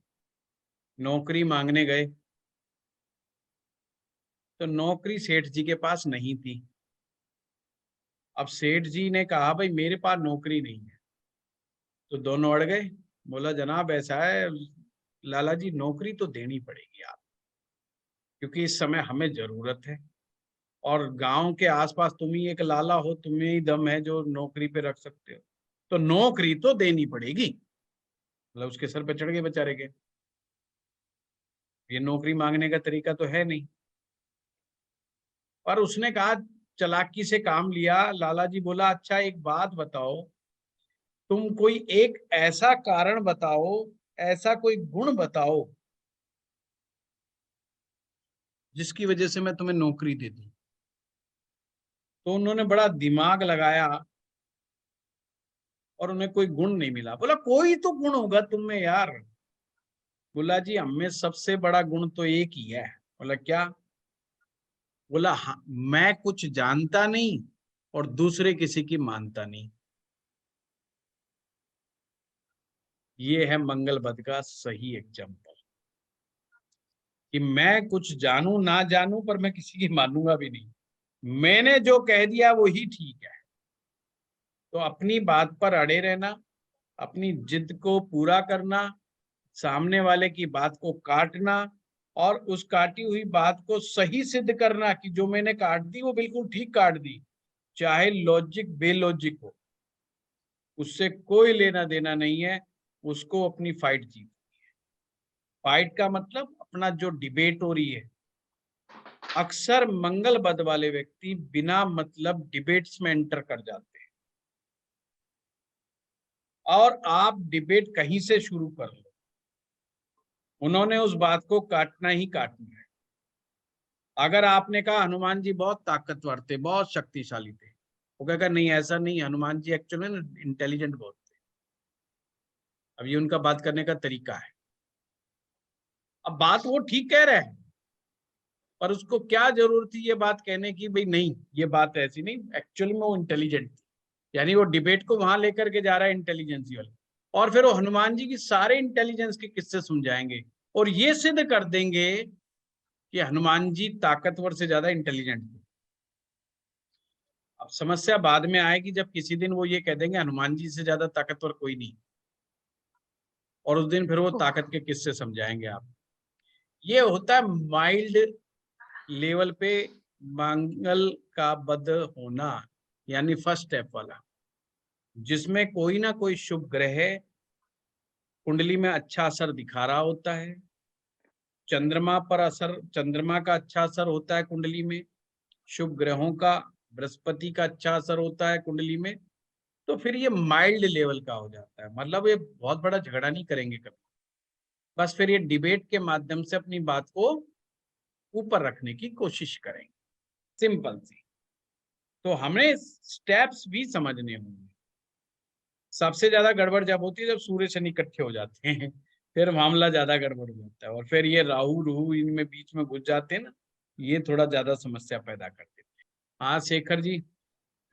नौकरी मांगने गए, तो नौकरी सेठ जी के पास नहीं थी। अब सेठ जी ने कहा भाई मेरे पास नौकरी नहीं है, तो दोनों अड़ गए। बोला जनाब ऐसा है लाला जी, नौकरी तो देनी पड़ेगी आप, क्योंकि इस समय हमें जरूरत है, और गांव के आसपास तुम ही एक लाला हो, तुम्हें ही दम है जो नौकरी पे रख सकते हो, तो नौकरी तो देनी पड़ेगी। मतलब उसके सर पे चढ़ गए बेचारे के, ये नौकरी मांगने का तरीका तो है नहीं। पर उसने कहा, चालाकी से काम लिया। लाला जी बोला अच्छा एक बात बताओ, तुम कोई एक ऐसा कारण बताओ, ऐसा कोई गुण बताओ जिसकी वजह से मैं तुम्हें नौकरी दे दूं। तो उन्होंने बड़ा दिमाग लगाया और उन्हें कोई गुण नहीं मिला। बोला कोई तो गुण होगा तुम में यार। बोला जी हमें सबसे बड़ा गुण तो एक ही है। बोला क्या? बोला हाँ, मैं कुछ जानता नहीं और दूसरे किसी की मानता नहीं। ये है मंगल बद का सही एग्जाम्पल, कि मैं कुछ जानू ना जानू पर मैं किसी की मानूंगा भी नहीं, मैंने जो कह दिया वो ही ठीक है। तो अपनी बात पर अड़े रहना, अपनी जिद को पूरा करना, सामने वाले की बात को काटना, और उस काटी हुई बात को सही सिद्ध करना कि जो मैंने काट दी वो बिल्कुल ठीक काट दी, चाहे लॉजिक बेलॉजिक हो, उससे कोई लेना देना नहीं है। उसको अपनी फाइट जीतनी है। फाइट का मतलब अपना जो डिबेट हो रही है। अक्सर मंगल बद वाले व्यक्ति बिना मतलब डिबेट्स में एंटर कर जाते हैं, और आप डिबेट कहीं से शुरू कर लो, उन्होंने उस बात को काटना ही काटना है। अगर आपने कहा हनुमान जी बहुत ताकतवर थे, बहुत शक्तिशाली थे, वो कहेगा नहीं ऐसा नहीं, हनुमान जी एक्चुअली ना इंटेलिजेंट बहुत थे। अब ये उनका बात करने का तरीका है। अब बात वो ठीक कह रहे हैं, पर उसको क्या जरूरत थी ये बात कहने की, भाई नहीं ये बात ऐसी नहीं, एक्चुअली में वो इंटेलिजेंट थी। यानी वो डिबेट को वहां लेकर के जा रहा है इंटेलिजेंसी वाले, और फिर वो हनुमान जी की सारे इंटेलिजेंस के किस्से समझाएंगे और ये सिद्ध कर देंगे कि हनुमान जी ताकतवर से ज्यादा इंटेलिजेंट थे। अब समस्या बाद में आएगी जब किसी दिन वो ये कह देंगे हनुमान जी से ज्यादा ताकतवर कोई नहीं, और उस दिन फिर वो ताकत के किस्से समझाएंगे आप। ये होता है माइल्ड लेवल पे मंगल का बद होना, यानी फर्स्ट स्टेप वाला, जिसमें कोई ना कोई शुभ ग्रह कुंडली में अच्छा असर दिखा रहा होता है। चंद्रमा पर असर, चंद्रमा का अच्छा असर होता है कुंडली में, शुभ ग्रहों का, बृहस्पति का अच्छा असर होता है कुंडली में, तो फिर ये माइल्ड लेवल का हो जाता है। मतलब ये बहुत बड़ा झगड़ा नहीं करेंगे कभी, बस फिर ये डिबेट के माध्यम से अपनी बात को ऊपर रखने की कोशिश करेंगे, सिंपल सी। तो हमें स्टेप्स भी समझने होंगे। सबसे ज्यादा गड़बड़ जब होती है जब सूर्य शनि इकट्ठे हो जाते हैं, फिर मामला ज्यादा गड़बड़ हो जाता है, और फिर ये राहु रूहु इनमें बीच में घुस जाते हैं ना, ये थोड़ा ज्यादा समस्या पैदा कर देते हैं। हाँ शेखर जी।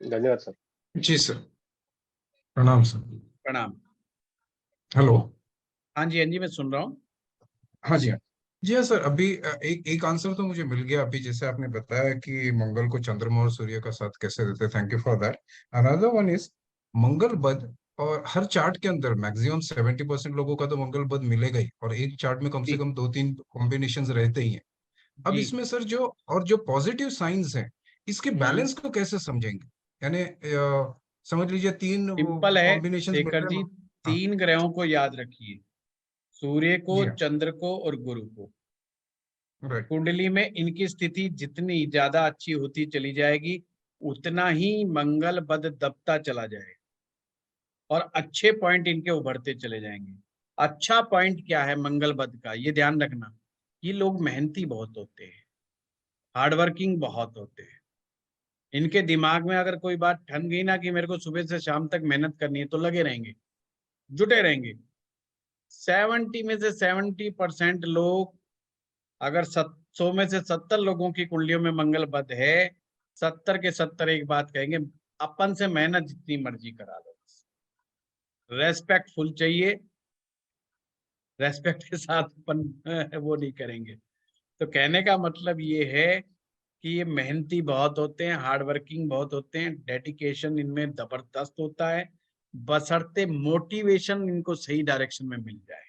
धन्यवाद सर। जी सर, प्रणाम सर। प्रणाम। हेलो। हाँ जी मैं सुन रहा हूँ। हाँ जी, हाँ जी, हाँ सर। अभी एक आंसर तो मुझे मिल गया अभी, जैसे आपने बताया कि मंगल को चंद्रमा और सूर्य का साथ कैसे देते हैं। Thank you for that. Another one is Mangal बद, और हर चार्ट के अंदर मैक्सिमम 70% लोगों का तो मंगल बद मिलेगा ही, और एक चार्ट में कम से जी कम 2-3 कॉम्बिनेशन रहते ही हैं। अब जी इसमें सर जो पॉजिटिव साइंस हैं, इसके बैलेंस को कैसे समझेंगे? यानी समझ लीजिए 3 वो सिंपल है कॉम्बिनेशन मिल शेखर रहे जी, हैं। हाँ 3 ग्रहों को याद रखिए, सूर्य को, जी, हाँ चंद्र को और गुरु को। राइट। कुंडली में इनकी स्थिति जितनी ज्यादा अच्छी होती चली जाएगी, उतना ही मंगल बद दबता चला जाएगा और अच्छे पॉइंट इनके उभरते चले जाएंगे। अच्छा पॉइंट क्या है मंगल बद का, ये ध्यान रखना, ये लोग मेहनती बहुत होते हैं, हार्डवर्किंग बहुत होते हैं। इनके दिमाग में अगर कोई बात ठन गई ना कि मेरे को सुबह से शाम तक मेहनत करनी है, तो लगे रहेंगे, जुटे रहेंगे। 70 में से 70% लोग, अगर 100 में से 70 लोगों की कुंडलियों में मंगल बद है, 70 के 70 एक बात कहेंगे, अपन से मेहनत जितनी मर्जी करा लो, रेस्पेक्टफुल चाहिए, रेस्पेक्ट के साथ अपन वो नहीं करेंगे। तो कहने का मतलब ये है कि ये मेहनती बहुत होते हैं, हार्ड वर्किंग बहुत होते हैं, डेडिकेशन इनमें जबरदस्त होता है, बशर्ते मोटिवेशन इनको सही डायरेक्शन में मिल जाए,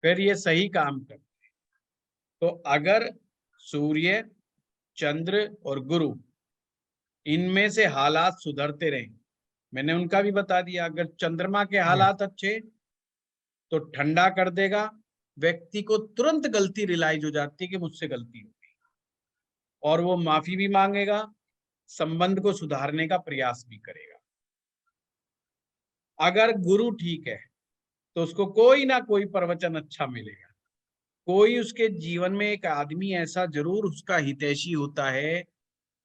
फिर ये सही काम करते हैं। तो अगर सूर्य, चंद्र और गुरु, इनमें से हालात सुधरते रहे, मैंने उनका भी बता दिया, अगर चंद्रमा के हालात अच्छे तो ठंडा कर देगा, व्यक्ति को तुरंत गलती रियलाइज हो जाती है कि मुझसे गलती हो गई, और वो माफी भी मांगेगा, संबंध को सुधारने का प्रयास भी करेगा। अगर गुरु ठीक है तो उसको कोई ना कोई प्रवचन अच्छा मिलेगा, कोई उसके जीवन में एक आदमी ऐसा जरूर उसका हितैषी होता है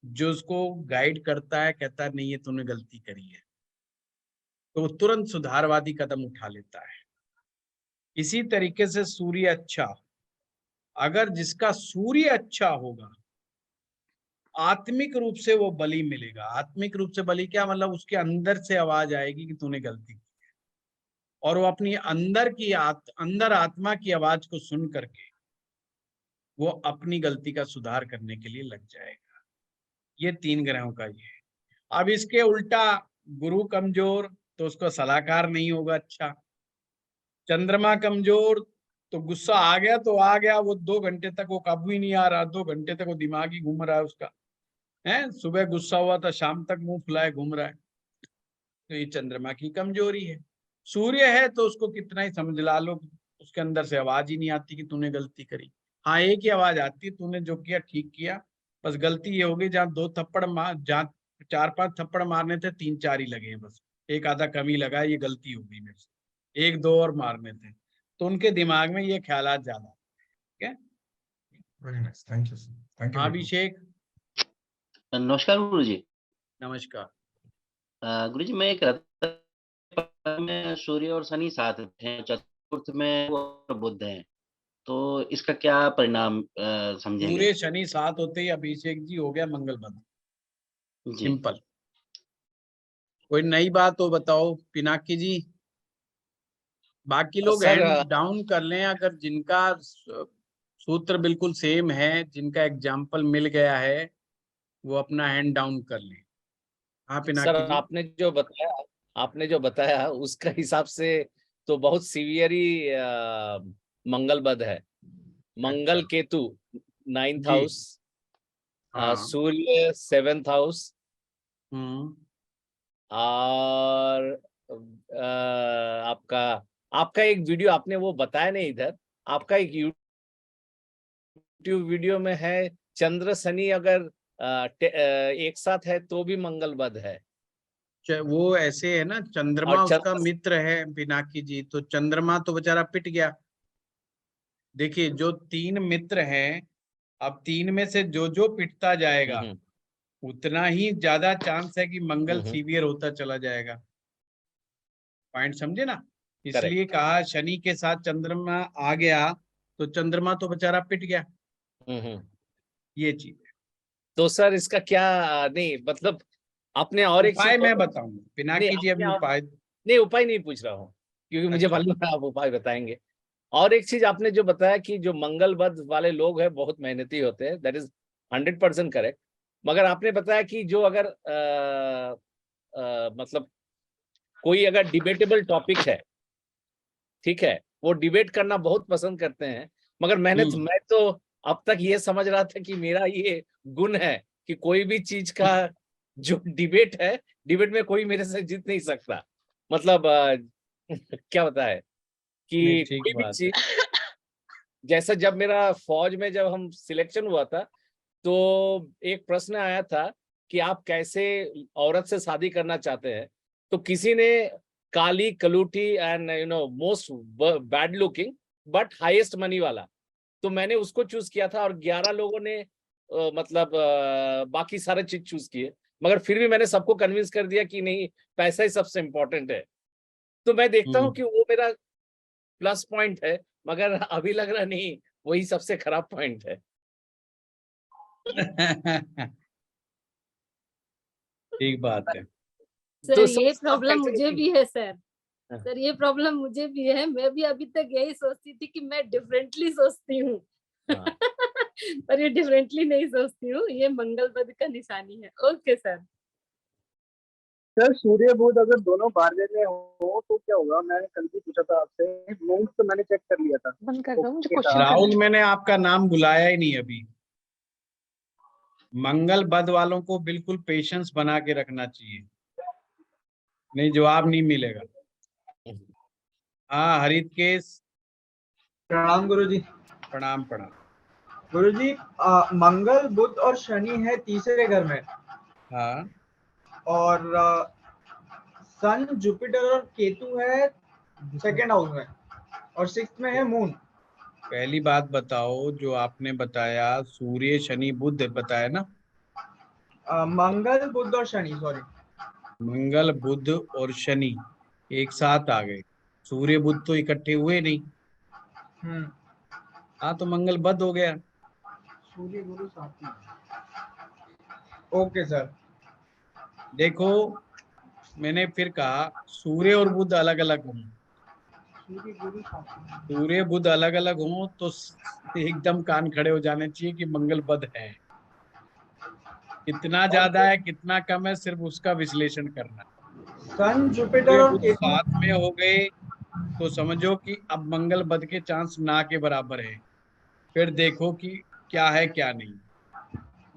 जो उसको गाइड करता है, कहता है नहीं ये तूने गलती करी है, तो वो तुरंत सुधारवादी कदम उठा लेता है। इसी तरीके से सूर्य अच्छा, अगर जिसका सूर्य अच्छा होगा, आत्मिक रूप से वो बलि मिलेगा। आत्मिक रूप से बलि क्या मतलब, उसके अंदर से आवाज आएगी कि तूने गलती की, और वो अपनी अंदर की अंदर आत्मा की आवाज को सुन करके वो अपनी गलती का सुधार करने के लिए लग जाएगा। ये 3 ग्रहों का ये है। अब इसके उल्टा गुरु कमजोर तो उसको सलाहकार नहीं होगा अच्छा, चंद्रमा कमजोर तो गुस्सा आ गया तो आ गया, वो 2 घंटे तक वो काबू ही नहीं आ रहा, 2 घंटे तक वो दिमाग ही घूम रहा है उसका, है सुबह गुस्सा हुआ था शाम तक मुंह फुलाए घूम रहा है। तो ये चंद्रमा की कमजोरी है। सूर्य है तो उसको कितना ही समझ ला लो, उसके अंदर से आवाज ही नहीं आती कि तूने गलती करी। हाँ एक ही आवाज आती है, तूने जो किया ठीक किया, बस गलती ये हो गई जहाँ 2 थप्पड़ मार, जहाँ 4-5 थप्पड़ मारने थे 3-4 ही लगे हैं, बस एक आधा कम ही लगा, ये गलती हो गई मेरे से, 1-2 और मारने थे। तो उनके दिमाग में ये ख्यालात ज्यादा। ठीक है, very nice, thank you sir, thank you. Abhishek. नमस्कार गुरुजी। नमस्कार। गुरुजी मैं कह रहा था में सूर्य और शनि साथ हैं, चतुर्थ में वो और बुध हैं, तो इसका क्या परिणाम समझेंगे? सूर्य शनि साथ होते ही अभिषेक जी हो गया मंगल बद। जी सिंपल। कोई नई बात हो बताओ पिनाकी जी। बाकी लोग सर, हैंड डाउन कर लें अगर जिनका सूत्र बिल्कुल सेम है, जिनका एग्जाम्पल मिल गया है, वो अपना हैंड डाउन कर लें। हाँ सर पिनाकी जी। आपने जो बताया उसका हिसाब से तो बहुत सीवियर ही मंगल बद है। मंगल अच्छा। केतु 9th जी। हाउस, हाँ। सूर्य 7th हाउस, हम्म। और आपका एक वीडियो आपने वो बताया नहीं इधर, आपका एक यूट्यूब वीडियो में है चंद्र शनि अगर एक साथ है तो भी मंगल बद है। वो ऐसे है ना, चंद्रमा और उसका मित्र है पिनाकी जी, तो चंद्रमा तो बेचारा पिट गया। देखिए जो 3 मित्र हैं, अब 3 में से जो जो पिटता जाएगा उतना ही ज्यादा चांस है कि मंगल सीवियर होता चला जाएगा। पॉइंट समझे ना? इसलिए कहा शनि के साथ चंद्रमा आ गया तो चंद्रमा तो बेचारा पिट गया। ये चीज है। तो सर इसका क्या, नहीं मतलब आपने और एक उपाय चीज मैं बताऊंगा पिनाकी जी, अभी उपाय नहीं, उपाय नहीं पूछ रहा हूँ क्योंकि मुझे अच्छा। मालूम है आप उपाय बताएंगे। और एक चीज आपने जो बताया कि जो मंगल बद वाले लोग हैं बहुत मेहनती होते हैं, दैट इज 100% करेक्ट। मगर आपने बताया कि जो अगर मतलब कोई अगर डिबेटेबल टॉपिक है, ठीक है, वो डिबेट करना बहुत पसंद करते हैं, मगर मैं तो अब तक ये समझ रहा था कि मेरा ये गुण है कि कोई भी चीज का जो डिबेट है, डिबेट में कोई मेरे से जीत नहीं सकता। मतलब क्या बताए कि ठीक कोई भी बात है। चीज, जैसा जब मेरा फौज में जब हम सिलेक्शन हुआ था तो एक प्रश्न आया था कि आप कैसे औरत से शादी करना चाहते हैं, तो किसी ने काली कलूटी and most bad looking but highest money वाला, तो मैंने उसको चूज किया था। और 11 लोगों ने मतलब बाकी सारे चीज चूज किए, मगर फिर भी मैंने सबको कन्विंस कर दिया कि नहीं, पैसा ही सबसे इम्पोर्टेंट है। तो मैं देखता हूँ कि वो मेरा प्लस पॉइंट है, मगर अभी लग रहा नहीं, वही सबसे खराब पॉइंट है। ठीक बात है। सर तो ये प्रॉब्लम कैसे मुझे देखेंगे? भी है सर। सर ये प्रॉब्लम मुझे भी है, मैं भी अभी तक यही सोचती थी कि मैं डिफरेंटली सोचती हूँ। पर ये डिफरेंटली नहीं सोचती हूँ, ये मंगल बद का निशानी है। Okay sir. सर सूर्य बुध अगर दोनों बारहवें में हो तो क्या होगा? मैंने कल भी पूछा था आपसे, नोट्स तो मैंने चेक कर लिया था। बंद कर दो, मुझे क्वेश्चन राहुल मैंने आपका नाम बुलाया ही नहीं अभी। मंगल बद वालों को बिल्कुल पेशेंस बना के रखना चाहिए, नहीं जवाब नहीं मिलेगा। हाँ हरित केस। प्रणाम गुरुजी। प्रणाम प्रणाम। गुरुजी मंगल बुध और शनि है तीसरे घर में। हाँ। और सन जुपिटर और केतु है सेकेंड हाउस में, और 6th में है मून। पहली बात बताओ, जो आपने बताया सूर्य शनि बुध बताया ना? मंगल बुध और शनि, सॉरी मंगल बुध और शनि एक साथ आ गए, सूर्य बुध तो इकट्ठे हुए नहीं। हाँ तो मंगल बद हो गया। सूर्य गुरु साथ में। Okay sir. देखो मैंने फिर कहा सूर्य और बुध अलग अलग हों, सूर्य बुध अलग अलग हों तो एकदम कान खड़े हो जाने चाहिए कि मंगल बद है। कितना ज्यादा है कितना कम है सिर्फ उसका विश्लेषण करना। सन जुपिटर सूर्य और बुध केतु साथ में हो गए तो समझो कि अब मंगल बद के चांस ना के बराबर है। फिर देखो कि क्या है क्या नहीं।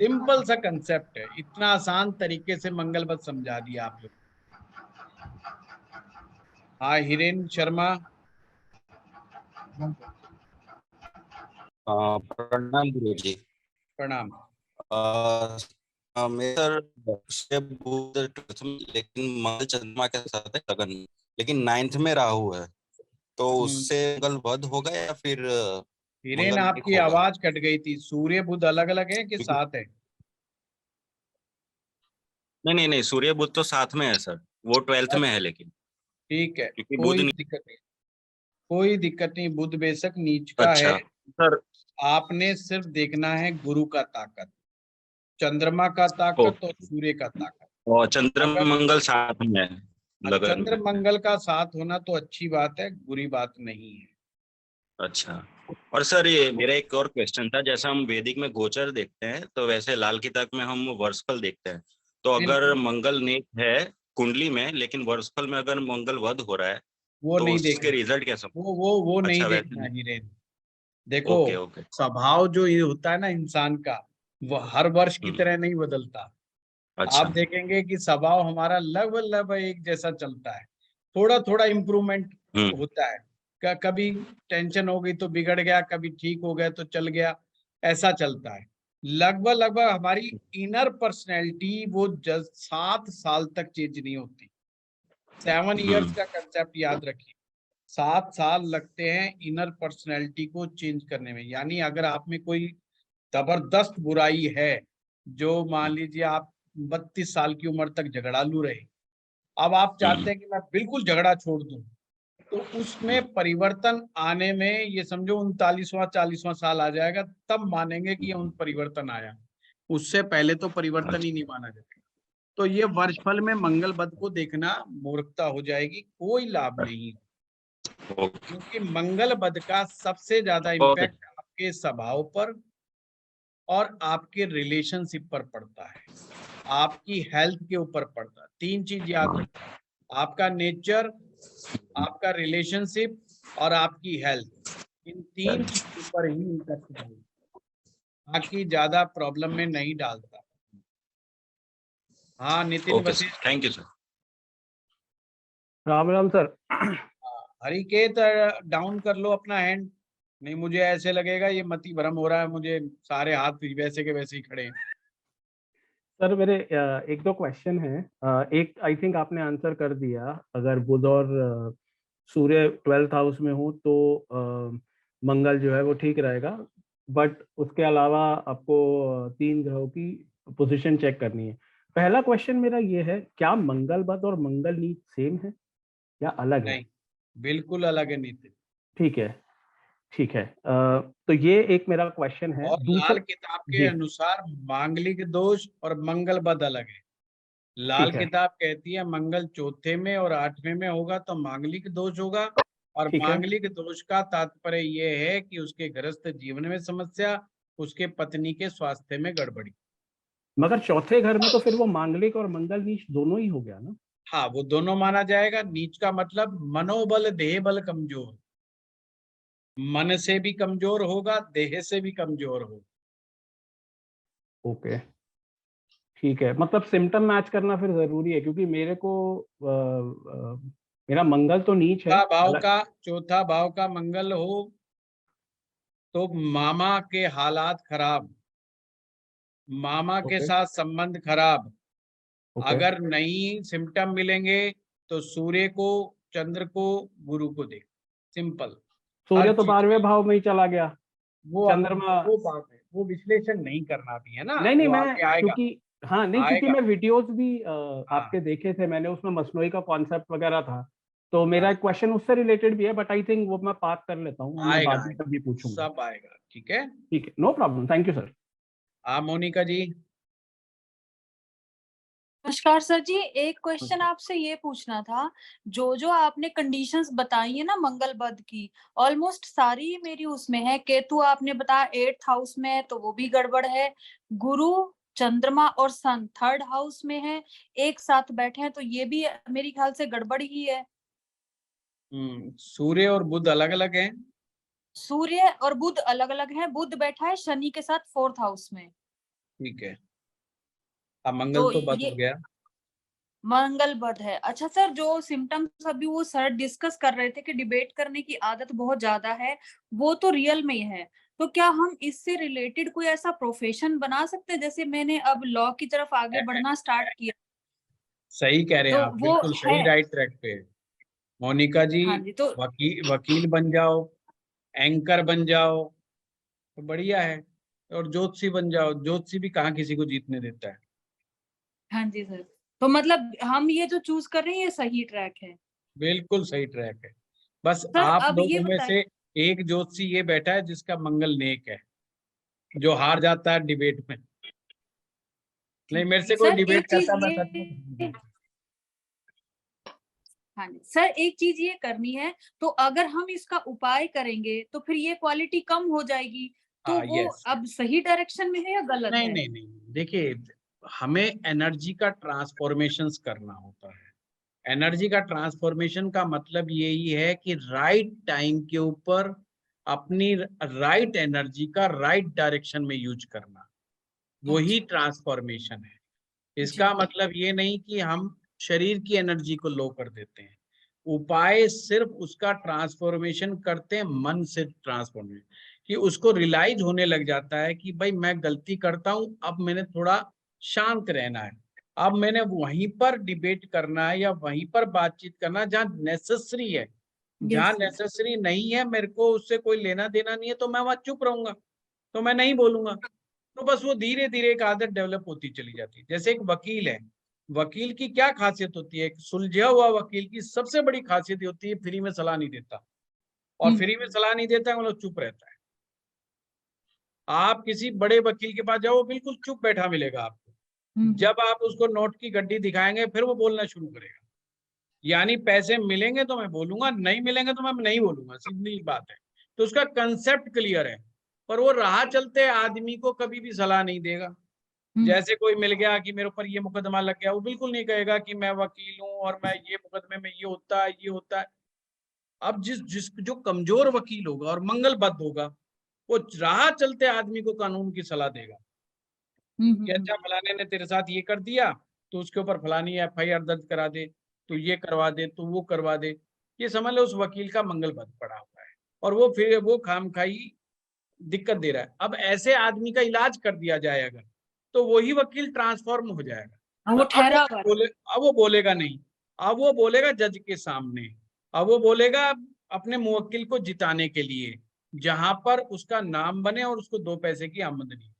सिंपल सा कंसेप्ट है, इतना आसान तरीके से मंगल बद समझा दिया आप लोग। हाँ हिरेन शर्मा। प्रणाम गुरुजी। प्रणाम। लेकिन मंगल चंद्रमा के साथ है लगन, लेकिन 9th में राहु है, तो उससे मंगल वध होगा या फिर हिरेन मंगल आपकी होगा? आवाज कट गई थी। सूर्य बुध अलग अलग है कि साथ है? नहीं, सूर्य बुध तो साथ में है सर, वो 12th में है लेकिन। ठीक है, क्योंकि बुध कोई नहीं। दिक्कत नहीं, कोई दिक्कत नहीं। बुध बेशक नीच का है, अच्छा सर। आपने सिर्फ देखना है गुरु का ताकत, चंद्रमा का ताकत और सूर्य का ताकत। और चंद्र अगर मंगल साथ में है लगन चंद्र में। मंगल का साथ होना तो अच्छी बात है, बुरी बात नहीं है। अच्छा। और सर ये मेरा एक और क्वेश्चन था, जैसा हम वैदिक में गोचर देखते हैं तो वैसे लाल किताब में हम वर्षफल देखते हैं। तो अगर बिल्कुल। मंगल नीच है कुंडली में, लेकिन वर्षफल में अगर मंगल वध हो रहा है वो तो नहीं उसके देखना, रिजल्ट कैसा? वो नहीं अच्छा, वैसे देखना नहीं। हिरेन। देखो, ओके। स्वभाव जो ये होता है ना इंसान का, वो हर वर्ष की तरह नहीं बदलता। अच्छा। आप देखेंगे कि स्वभाव हमारा लगभग एक जैसा चलता है, थोड़ा थोड़ा इम्प्रूवमेंट होता है। कभी टेंशन हो गई तो बिगड़ गया, कभी ठीक हो गया तो चल गया, ऐसा चलता है। लगभग हमारी इनर पर्सनैलिटी वो 7 साल तक चेंज नहीं होती। 7 इयर्स का कंसेप्ट याद रखिए। 7 साल लगते हैं इनर पर्सनैलिटी को चेंज करने में। यानी अगर आप में कोई जबरदस्त बुराई है, जो मान लीजिए आप 32 साल की उम्र तक झगड़ालू रहे, अब आप चाहते हैं कि मैं बिल्कुल झगड़ा छोड़ दूं, तो उसमें परिवर्तन आने में ये समझो 39वां 40वां साल आ जाएगा, तब मानेंगे कि ये उन परिवर्तन आया। उससे पहले तो परिवर्तन ही नहीं माना जाएगा। तो ये वर्षफल में मंगल बद को देखना मूर्खता हो जाएगी, कोई लाभ नहीं, क्योंकि मंगल बद का सबसे ज्यादा इम्पैक्ट आपके स्वभाव पर और आपके रिलेशनशिप पर पड़ता है, आपकी हेल्थ के ऊपर पड़ता है। 3 चीज याद रखना, आपका नेचर, आपका रिलेशनशिप और आपकी हेल्थ। इन 3 चीजों पर ही इम्पैक्ट डालता, बाकी ज्यादा प्रॉब्लम में नहीं डालता। हाँ Nitin okay Vashisht. Sir, thank you sir. Ram Ram sir. हरिकेत डाउन कर लो अपना हैंड, नहीं मुझे ऐसे लगेगा ये मति भ्रम हो रहा है, मुझे सारे हाथ वैसे के वैसे ही खड़े हैं। सर मेरे एक दो क्वेश्चन हैं। एक आई थिंक आपने आंसर कर दिया, अगर बुध और सूर्य 12th हाउस में हो तो मंगल जो है वो ठीक रहेगा, बट उसके अलावा आपको 3 ग्रहों की पोजीशन चेक करनी है। पहला क्वेश्चन मेरा ये है, क्या मंगल बद और मंगल नीच सेम है या अलग है? नहीं, बिल्कुल अलग है नितिन। ठीक है। तो ये एक मेरा क्वेश्चन है। और दूसरा, लाल किताब के अनुसार मांगलिक दोष और मंगल बद अलग है। लाल ठीक है। किताब कहती है मंगल 4थे में और 8वें में होगा तो मांगलिक दोष होगा, और ठीक है। मांगलिक दोष का तात्पर्य ये है कि उसके गृहस्थ जीवन में समस्या, उसके पत्नी के स्वास्थ्य में गड़बड़ी। मगर चौथे घर में तो फिर वो मांगलिक और मंगल नीच दोनों ही हो गया ना? हाँ, वो दोनों माना जाएगा। नीच का मतलब मनोबल, देह बल कमजोर, मन से भी कमजोर होगा, देह से भी कमजोर होगा। ओके, ठीक है। मतलब सिम्टम मैच करना फिर जरूरी है, क्योंकि मेरे को मेरा मंगल तो नीच है। चौथा भाव का मंगल हो तो मामा के हालात खराब, मामा के साथ संबंध खराब। अगर नहीं सिम्टम मिलेंगे तो सूर्य को, चंद्र को, गुरु को देख, सिंपल। सूर्य तो 12वें भाव में ही चला गया। वो चंद्रमा, वो बात है, वो विश्लेषण नहीं करना भी है ना। नहीं वो मैं आगे आएगा। क्योंकि हाँ नहीं, क्योंकि आएगा। मैं वीडियोस भी आपके देखे थे मैंने, उसमें मसनोई का कॉन्सेप्ट वगैरह था, तो मेरा एक क्वेश्चन उससे रिलेटेड भी है, बट आई थिंक वो मैं पार्क कर लेता हूँ, मैं आएगा, बाद में कभी पूछूंगा। सब आएगा, ठीक है। ठीक है, no problem, thank you sir. हाँ मोनिका जी। नमस्कार सर जी, एक क्वेश्चन आपसे ये पूछना था, जो आपने कंडीशंस बताई है ना मंगल बद की, ऑलमोस्ट सारी मेरी उसमें है। केतु आपने बताया 8th हाउस में है तो वो भी गड़बड़ है। गुरु, चंद्रमा और सन 3rd हाउस में है, एक साथ बैठे हैं तो ये भी मेरी ख्याल से गड़बड़ ही है। सूर्य और बुध अलग अलग हैं। सूर्य और बुध अलग अलग हैं, बुध बैठा है शनि के साथ 4th हाउस में। ठीक है, अब मंगल तो बद हो गया, मंगल बद है। अच्छा सर, जो सिम्टम्स अभी वो सर डिस्कस कर रहे थे कि डिबेट करने की आदत बहुत ज्यादा है, वो तो रियल में ही है। तो क्या हम इससे रिलेटेड कोई ऐसा प्रोफेशन बना सकते हैं? जैसे मैंने अब लॉ की तरफ आगे बढ़ना स्टार्ट किया। सही कह रहे हैं तो आप, वो बिल्कुल सही, है। राइट ट्रैक पे है। मोनिका जी हाँ जी, तो वकील बन जाओ, एंकर बन जाओ तो बढ़िया है, और ज्योतिषी बन जाओ। ज्योतिषी भी कहाँ किसी को जीतने देता है। हाँ जी सर, तो मतलब हम ये जो चूज कर रहे हैं ये सही ट्रैक है। बिल्कुल सही ट्रैक है। बस सर आप अब ये लोगों में बताइए, से एक ज्योतिषी ये बैठा है जिसका मंगल नेक है, जो हार जाता है डिबेट में। नहीं, मेरे से कोई सर डिबेट एक चीज करता, मैं ये, सच में। हाँ जी सर, एक चीज ये करनी है, तो अगर हम इसका उपाय करेंगे तो फिर ये क्वालिटी कम हो जाएगी, तो हाँ, वो यस। अब सही डायरेक्शन में है या गलत नहीं है? नहीं नहीं, देखिए, हमें एनर्जी का ट्रांसफॉर्मेशन करना होता है। एनर्जी का ट्रांसफॉर्मेशन का मतलब यही है कि राइट टाइम के ऊपर अपनी राइट एनर्जी का राइट डायरेक्शन में यूज करना, वही ट्रांसफॉर्मेशन है। इसका मतलब ये नहीं कि हम शरीर की एनर्जी को लो कर देते हैं। उपाय सिर्फ उसका ट्रांसफॉर्मेशन करते हैं, मन से ट्रांसफॉर्मेशन, कि उसको रियलाइज होने लग जाता है कि भाई मैं गलती करता हूं, अब मैंने थोड़ा शांत रहना है, अब मैंने वहीं पर डिबेट करना है या वहीं पर बातचीत करना जहां नेसेसरी है। जहां नेसेसरी नहीं है, मेरे को उससे कोई लेना देना नहीं है, तो मैं वहां चुप रहूंगा, तो मैं नहीं बोलूंगा। तो बस वो धीरे धीरे एक आदत डेवलप होती चली जाती है। जैसे एक वकील है, वकील की क्या खासियत होती है? एक सुलझा हुआ वकील की सबसे बड़ी खासियत होती है फ्री में सलाह नहीं देता, और फ्री में सलाह नहीं देता है मतलब चुप रहता है। आप किसी बड़े वकील के पास जाओ, वो बिल्कुल चुप बैठा मिलेगा आपको। जब आप उसको नोट की गड्डी दिखाएंगे फिर वो बोलना शुरू करेगा। यानी पैसे मिलेंगे तो मैं बोलूंगा, नहीं मिलेंगे तो मैं नहीं बोलूंगा, सीधी बात है। तो उसका कंसेप्ट क्लियर है, पर वो राह चलते आदमी को कभी भी सलाह नहीं देगा। जैसे कोई मिल गया कि मेरे ऊपर ये मुकदमा लग गया, वो बिल्कुल नहीं कहेगा कि मैं वकील हूं और मैं ये मुकदमे में ये होता है, ये होता है। अब जिस जो कमजोर वकील होगा और मंगलबद्ध होगा, वो राह चलते आदमी को कानून की सलाह देगा कि अच्छा फलाने ने तेरे साथ ये कर दिया, तो उसके ऊपर फलानी FIR दर्ज करा दे, तो ये करवा दे, तो वो करवा दे। ये समझ लो उस वकील का मंगलबद्ध पड़ा हुआ है, और वो फिर वो खामखाई दिक्कत दे रहा है। अब ऐसे आदमी का इलाज कर दिया जाए अगर, तो वही वकील ट्रांसफॉर्म हो जाएगा। वो ठहरा अब वो बोलेगा नहीं, अब वो बोलेगा जज के सामने, अब वो बोलेगा अपने मुवक्किल को जिताने के लिए, जहां पर उसका नाम बने और उसको 2 पैसे की आमदनी।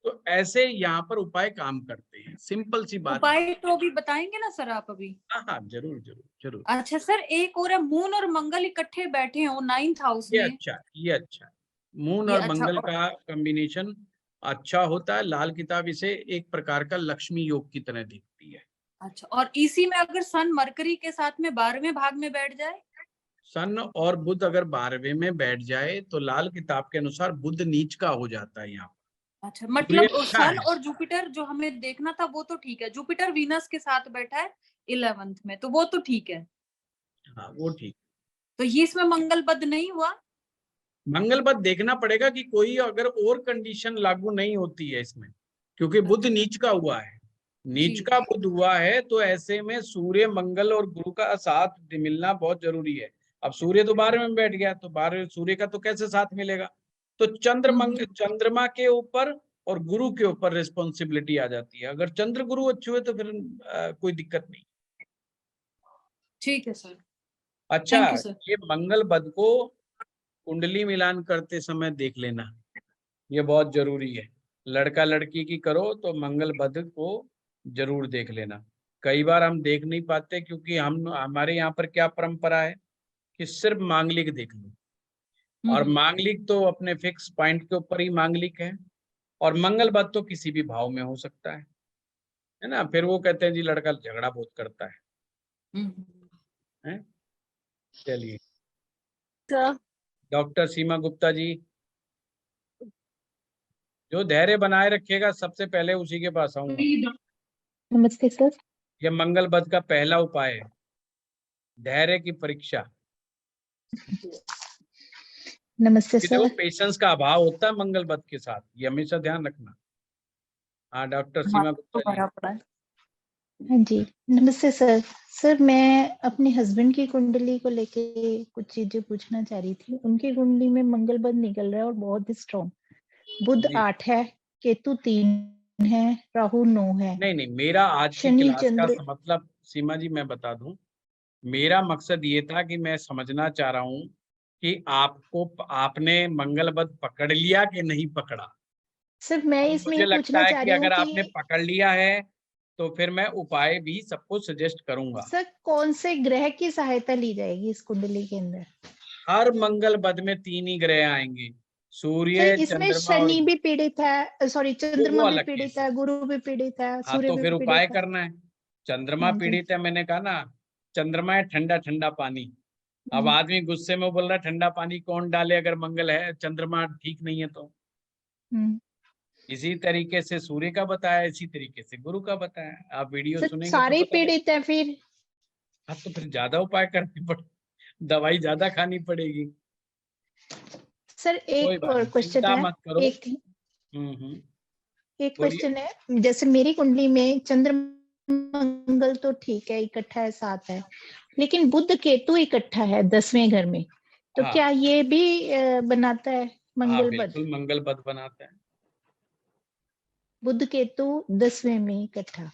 तो ऐसे यहाँ पर उपाय काम करते हैं, सिंपल सी बात। उपाय तो अभी बताएंगे ना सर आप अभी? हाँ हाँ, जरूर जरूर जरूर। अच्छा सर, एक और है, मून और मंगल इकट्ठे बैठे हो 9th हाउस ये में। अच्छा, ये अच्छा। मून ये और अच्छा, मंगल का कॉम्बिनेशन अच्छा होता है। लाल किताब इसे एक प्रकार का लक्ष्मी योग की तरह दिखती है। अच्छा, और इसी में अगर सन मरकरी के साथ में 12वें भाग में बैठ जाए? सन और बुध अगर 12वें में बैठ जाए तो लाल किताब के अनुसार बुध नीच का हो जाता है यहाँ। अच्छा, सूर्य मतलब अच्छा सन है। और जुपिटर जो हमें देखना था वो तो ठीक है, जुपिटर वीनस के साथ बैठा है 11th में, तो वो तो ठीक है। हाँ, वो ठीक। तो ये इसमें मंगलबद्ध नहीं हुआ? मंगलबद्ध देखना पड़ेगा कि कोई अगर और कंडीशन लागू नहीं होती है इसमें, क्योंकि बुध नीच का हुआ है। नीच का बुध हुआ है तो ऐसे में सूर्य मंगल और गुरु का साथ मिलना बहुत जरूरी है। अब सूर्य तो 12वें में बैठ गया, तो 12वें सूर्य का तो कैसे साथ मिलेगा? तो चंद्रमा के ऊपर और गुरु के ऊपर रिस्पॉन्सिबिलिटी आ जाती है। अगर चंद्र गुरु अच्छे हुए तो फिर कोई दिक्कत नहीं। ठीक है सर। अच्छा, थैंक यू सर। ये मंगलबद्ध को कुंडली मिलान करते समय देख लेना, ये बहुत जरूरी है। लड़का लड़की की करो तो मंगलबद्ध को जरूर देख लेना। कई बार हम देख नहीं पाते क्योंकि हमारे यहाँ पर क्या परंपरा है कि सिर्फ मांगलिक देख लो, और मांगलिक तो अपने फिक्स पॉइंट के ऊपर ही मांगलिक है, और मंगलबद्ध तो किसी भी भाव में हो सकता है ना। फिर वो कहते हैं जी लड़का झगड़ा बहुत करता है? चलिए, डॉक्टर सीमा गुप्ता जी, जो धैर्य बनाए रखेगा सबसे पहले उसी के पास आऊंगा। नमस्ते सर। यह मंगलबद्ध का पहला उपाय है, धैर्य की परीक्षा। नमस्ते सर। पेशेंस का अभाव होता है मंगलबद्ध के साथ, ये हमेशा ध्यान रखना। हाँ, डॉक्टर सीमा गुप्ता जी। हाँ जी, नमस्ते सर। सर, मैं अपने हस्बैंड की कुंडली को लेके कुछ चीजें पूछना चाह रही थी। उनकी कुंडली में मंगलबद्ध निकल रहा है और बहुत ही स्ट्रॉन्ग। बुध 8 है, केतु 3 है, राहु 9 है। नहीं, मेरा आज की शनि क्लास का चंद्र मतलब सीमा जी मैं बता दूं, मेरा मकसद ये था कि मैं समझना चाह रहा हूँ कि आपने मंगल बद पकड़ लिया कि नहीं पकड़ा। सर मैं अब इसमें मुझे ये लगता पूछना है चाह कि रही हूँ अगर आपने कि पकड़ लिया है तो फिर मैं उपाय भी सबको सजेस्ट करूंगा। सर कौन से ग्रह की सहायता ली जाएगी इस कुंडली के अंदर? हर मंगल बद में 3 ही ग्रह आएंगे, सर सूर्य, इसमें चंद्रमा और शनि भी पीड़ित है, सॉरी वो चंद्रमा भी अलग केस पीड़ित है। है, गुरु भी पीड़ित है, हाँ, सूर्य तो भी फिर उपाय पीड़ित है। करना है। चंद्रमा हाँ जी। पीड़ित है, मैंने कहा ना, चंद्रमा है ठंडा ठंडा पानी। अब आदमी गुस्से में बोल रहा है ठंडा पानी कौन डाले अगर मंगल है, चंद्रमा ठीक नहीं है तो। इसी तरीके से सूर्य का बताया, इसी तरीके से गुरु का बताया। आप वीडियो सर सुनेंगे तो सारे पता लगेगा। पीड़ित है फिर? हाँ, तो फिर ज्यादा उपाय करनी पड़े, दवाई ज्यादा खानी पड़ेगी। सर कोई एक बात और नहीं, क्वेश्चन चिंता है। मत करो। एक बोलिए। क्वेश्चन है, जैसे मेरी कुंडली में चंद्र मंगल तो ठीक है इकट्ठा है, साथ है, लेकिन बुध केतु इकट्ठा है 10वें घर में, तो हाँ। क्या ये भी बनाता है हाँ, मंगल बद? बिल्कुल मंगल बद बनाता है। बुध केतु 10वें में इकट्ठा।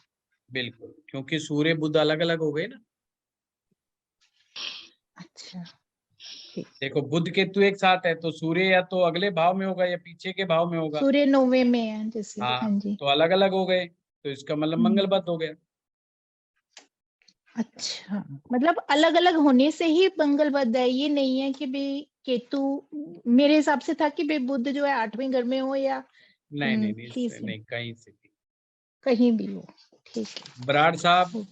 बिल्कुल, क्योंकि सूर्य बुध अलग अलग हो गए ना। अच्छा। देखो बुध केतु एक साथ है तो सूर्य या तो अगले भाव में होगा या पीछे के भाव में होगा। सूर्य 9वें में है जैसे। हाँ, हाँ जी। तो अलग अलग हो गए, तो इसका मतलब मंगल बद हो गया। अच्छा, मतलब अलग अलग होने से ही मंगल बद है, ये नहीं है कि भाई केतु, मेरे हिसाब से था कि भाई बुध जो है 8वें घर में हो या नहीं नहीं नहीं, इससे 30वें, नहीं, कहीं से भी। कहीं भी हो। ठीक है। बराड़ साहब।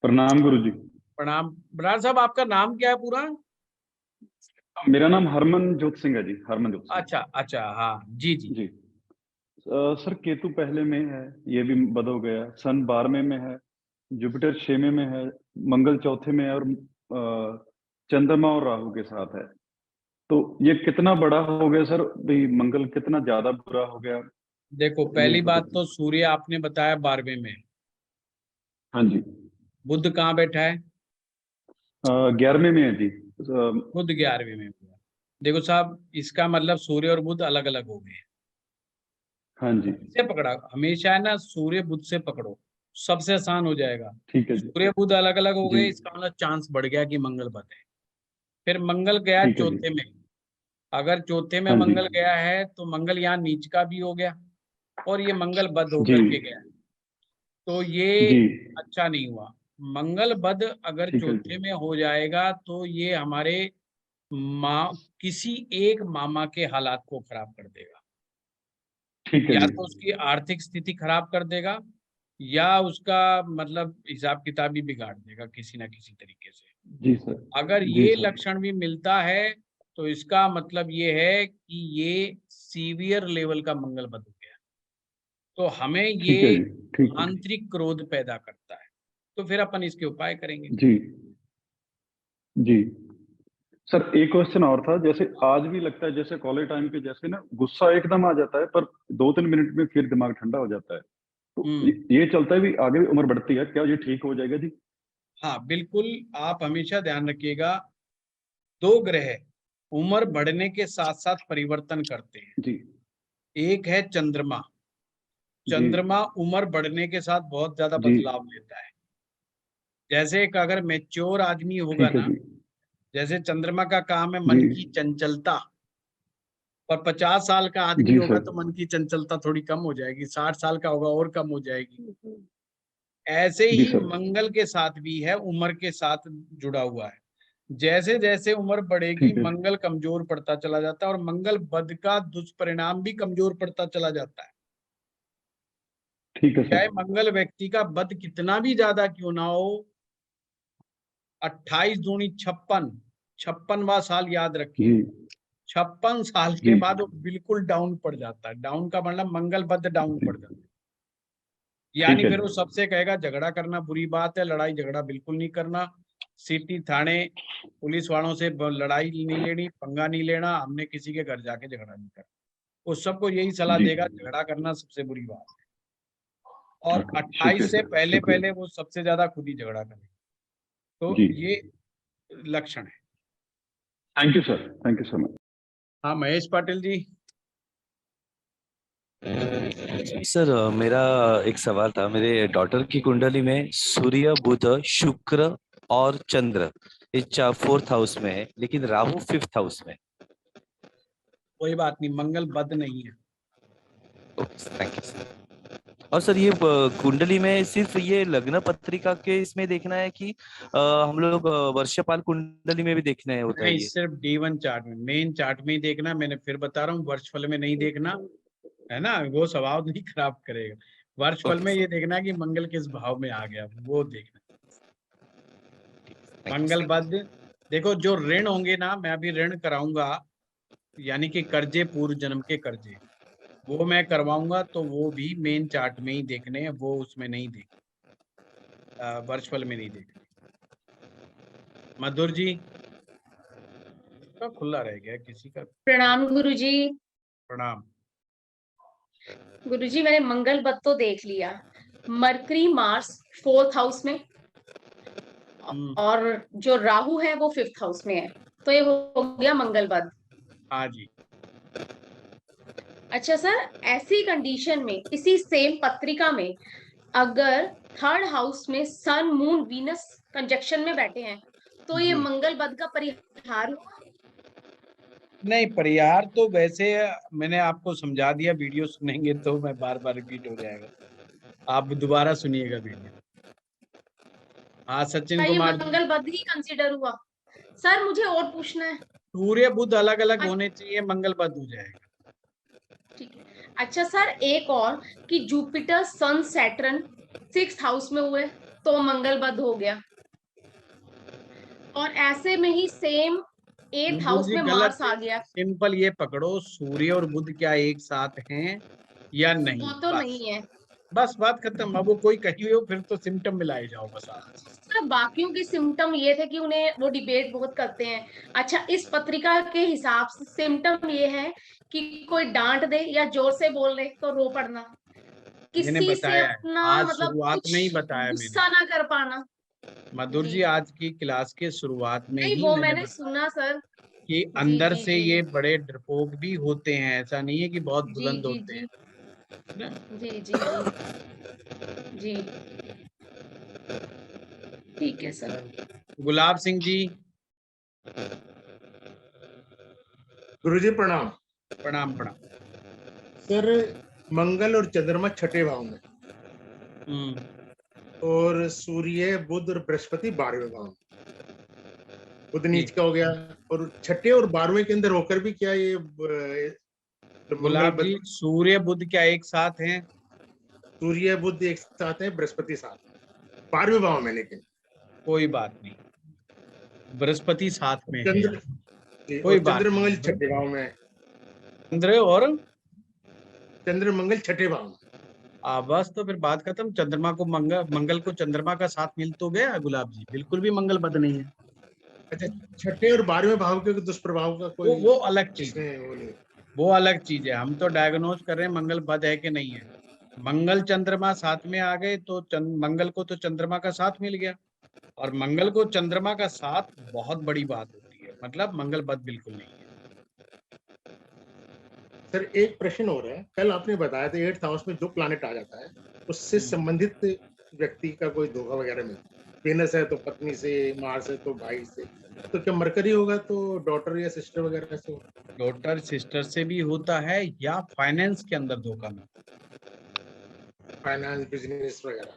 प्रणाम गुरुजी। प्रणाम। बराड़ साहब, आपका नाम क्या है पूरा? मेरा नाम हरमनजोत सिंह है जी, हरमनजोत सिंह। अच्छा अच्छा, हाँ जी जी। जी सर, केतु पहले में है, ये भी बद हो गया। सन 12वें में है, जुपिटर 6वें में है, मंगल 4थे में है, और चंद्रमा और राहु के साथ है। तो ये कितना बड़ा हो गया सर भाई, मंगल कितना ज्यादा बुरा हो गया? देखो, पहली बात तो सूर्य आपने बताया 12वें में। हाँ जी। बुध कहाँ बैठा है? 11वें में है जी। बुध 11वें में हुआ। देखो साहब, इसका मतलब सूर्य और बुध अलग अलग हो गए। हाँ जी। से पकड़ा हमेशा है ना, सूर्य बुध से पकड़ो, सबसे आसान हो जाएगा। ठीक है जी। सूर्य बुध अलग अलग हो जी गए, इसका मतलब चांस बढ़ गया कि मंगल बद है। फिर मंगल गया ठीक है जी। चौथे में। अगर चौथे में हाँ जी। मंगल गया है तो मंगल यहाँ नीच का भी हो गया और ये मंगल बद जी होकर के गया, तो ये जी। अच्छा नहीं हुआ। मंगल बद अगर ठीक है जी। चौथे में हो जाएगा तो ये हमारे किसी एक मामा के हालात को खराब कर देगा। ठीक है या जी। तो उसकी आर्थिक स्थिति खराब कर देगा, या उसका मतलब हिसाब किताब भी बिगाड़ देगा किसी ना किसी तरीके से। जी सर। अगर जी ये सर। लक्षण भी मिलता है तो इसका मतलब ये है कि ये सीवियर लेवल का मंगल बद हो गया, तो हमें ठीक है ये जी। ठीक है आंतरिक क्रोध पैदा करता है, तो फिर अपन इसके उपाय करेंगे। जी। जी सर, एक क्वेश्चन और था। जैसे आज भी लगता है जैसे कॉलेज टाइम पे जैसे ना गुस्सा एकदम आ जाता है, पर 2-3 मिनट में फिर दिमाग ठंडा हो जाता है, तो ये चलता है भी, आगे भी उम्र बढ़ती है, क्या ये ठीक हो जाएगा जी? हाँ बिल्कुल, आप हमेशा ध्यान रखिएगा, 2 ग्रह उम्र बढ़ने के साथ साथ परिवर्तन करते हैं। जी। एक है चंद्रमा। जी। चंद्रमा उम्र बढ़ने के साथ बहुत ज्यादा जी। बदलाव लेता है। जैसे एक अगर मैच्योर आदमी होगा ठीक है ना, जी। जैसे चंद्रमा का काम है मन जी। की चंचलता, और 50 साल का आदमी जी होगा सर। तो मन की चंचलता थोड़ी कम हो जाएगी, 60 साल का होगा और कम हो जाएगी। ऐसे जी ही सर। मंगल के साथ भी है, उम्र के साथ जुड़ा हुआ है। जैसे जैसे उम्र बढ़ेगी ठीक है। मंगल कमजोर पड़ता चला जाता है, और मंगल बद का दुष्परिणाम भी कमजोर पड़ता चला जाता है। ठीक है चाहे सर। मंगल व्यक्ति का बद कितना भी ज्यादा क्यों ना हो, 28 दूनी 56, 56वां साल याद रखिए। जी। 56 साल के जी। बाद वो बिल्कुल डाउन पड़ जाता है। डाउन का मतलब मंगल बद डाउन पड़ जाता है, ठीक यानी है फिर वो जी। सबसे कहेगा झगड़ा करना बुरी बात है, लड़ाई झगड़ा बिल्कुल नहीं करना, सिटी थाने पुलिस वालों से लड़ाई नहीं लेनी, पंगा नहीं लेना, हमने किसी के घर जाके झगड़ा नहीं करना। वो सबको यही सलाह जी। देगा, झगड़ा करना सबसे बुरी बात है। और शुक्रिया 28 से सर, पहले शुक्रिया। पहले वो सबसे ज्यादा खुद ही झगड़ा करेगा, तो जी। ये लक्षण है। Thank you sir, thank you so much. हाँ, महेश पाटिल जी। सर मेरा एक सवाल था। मेरे डॉटर की कुंडली में सूर्य, बुध, शुक्र और चंद्र ये 4th हाउस में है, लेकिन राहु 5th हाउस में। कोई बात नहीं, मंगल बद नहीं है। Thank you sir. और सर ये कुंडली में सिर्फ ये लग्न पत्रिका के इसमें देखना है कि हम लोग वर्षपाल कुंडली में भी देखना होता है नहीं, ये? सिर्फ D1 चार्ट में, मेन चार्ट में ही देखना। मैंने फिर बता रहा हूँ, वर्षफल में नहीं देखना है ना, वो स्वभाव नहीं खराब करेगा। वर्षफल में ये देखना कि मंगल किस भाव में आ गया, वो देखना। मंगल बद, देखो जो ऋण होंगे ना, मैं अभी ऋण कराऊंगा, यानी कि कर्जे, पूर्व जन्म के कर्जे, वो मैं करवाऊंगा, तो वो भी मेन चार्ट में ही देखने हैं, वो उसमें नहीं देखने, वर्षफल में नहीं देखने। मधुर जी का खुला रह गया किसी का। प्रणाम गुरुजी। प्रणाम। गुरुजी मैंने मंगल बद तो देख लिया, मरकरी मार्स 4th हाउस में और जो राहु है वो 5th हाउस में है, तो ये हो गया मंगल बद। हाँ जी। अच्छा सर, ऐसी कंडीशन में इसी सेम पत्रिका में अगर 3rd हाउस में सन, मून, वीनस कंजक्शन में बैठे हैं, तो ये मंगल बद का परिहार होगा? नहीं, परिहार तो वैसे मैंने आपको समझा दिया, वीडियो सुनेंगे तो मैं बार बार रिपीट हो जाएगा, आप दोबारा सुनिएगा वीडियो। हाँ सचिन ये कुमार जी। मंगल बद ही कंसीडर हुआ? सर मुझे और पूछना है। सूर्य बुध अलग अलग होने चाहिए, मंगल बद हो जाएगा। ठीक है। अच्छा सर, एक और कि जुपिटर, सन, सैटर्न 6th हाउस में हुए तो मंगल बद हो गया, और ऐसे में ही सेम 8th हाउस में मार्स आ गया। सिंपल ये पकड़ो, सूर्य और बुध क्या एक साथ हैं या नहीं, वो तो बस नहीं है। बस बात खत्म। अब वो कोई कही हो फिर तो सिम्टम मिलाए जाओ बस आप। सर बाकियों के सिम्टम ये थे कि उन्हें वो डिबेट बहुत करते हैं। अच्छा, इस पत्रिका के हिसाब से सिम्टम ये है कि कोई डांट दे या जोर से बोल रहे तो रो पड़ना, मैंने किसी से बताया है, अपना आज मतलब शुरुआत कुछ में ही बताया मैंने। गुस्सा ना कर पाना। मधुर जी आज की क्लास के शुरुआत में नहीं ही वो मैंने मैंने सुना सर। कि जी अंदर जी से जी ये बड़े डरपोक भी होते हैं, ऐसा नहीं है कि बहुत जी बुलंद जी होते जी हैं। जी जी जी जी ठीक है सर। गुलाब सिंह जी। गुरुजी प्रणाम। प्रणाम प्रणाम। सर मंगल और चंद्रमा 6ठे भाव में, और सूर्य, बुध और बृहस्पति 12वें भाव में। बुध नीच का हो गया, और 6ठे और 12वें के अंदर होकर भी क्या ये मंगल गुलाब जी, सूर्य बुध क्या एक साथ हैं? सूर्य बुध एक साथ हैं, बृहस्पति साथ 12वें भाव में, लेकिन कोई बात नहीं, बृहस्पति साथ में है, चंद्र कोई और बात चंद्र मंगल नहीं। 6ठे भाव में, चंद्र और चंद्र मंगल 6ठे भाव में। बस तो फिर बात खत्म। चंद्रमा को मंगल को चंद्रमा का साथ मिल तो गया गुलाब जी, बिल्कुल भी मंगल बद नहीं है। अच्छा, 6ठे और 12वें भाव के दुष्प्रभाव का कोई वो अलग चीज है, वो नहीं। वो अलग चीज है। हम तो डायग्नोज कर रहे हैं मंगल बद है कि नहीं है। मंगल चंद्रमा साथ में आ गए तो मंगल को तो चंद्रमा का साथ मिल गया, और मंगल को चंद्रमा का साथ बहुत बड़ी बात होती है, मतलब मंगल बद बिल्कुल नहीं है। सर एक प्रश्न हो रहा है, कल आपने बताया था 8th हाउस में जो प्लैनेट आ जाता है उससे संबंधित व्यक्ति का कोई धोखा वगैरह मिलता है। वेनस है तो पत्नी से, मार्स है तो भाई से, तो क्या मरकरी होगा तो डॉटर या सिस्टर वगैरह से होगा? डॉटर सिस्टर से भी होता है, या फाइनेंस के अंदर धोखा मिलता है, फाइनेंस, बिजनेस वगैरह।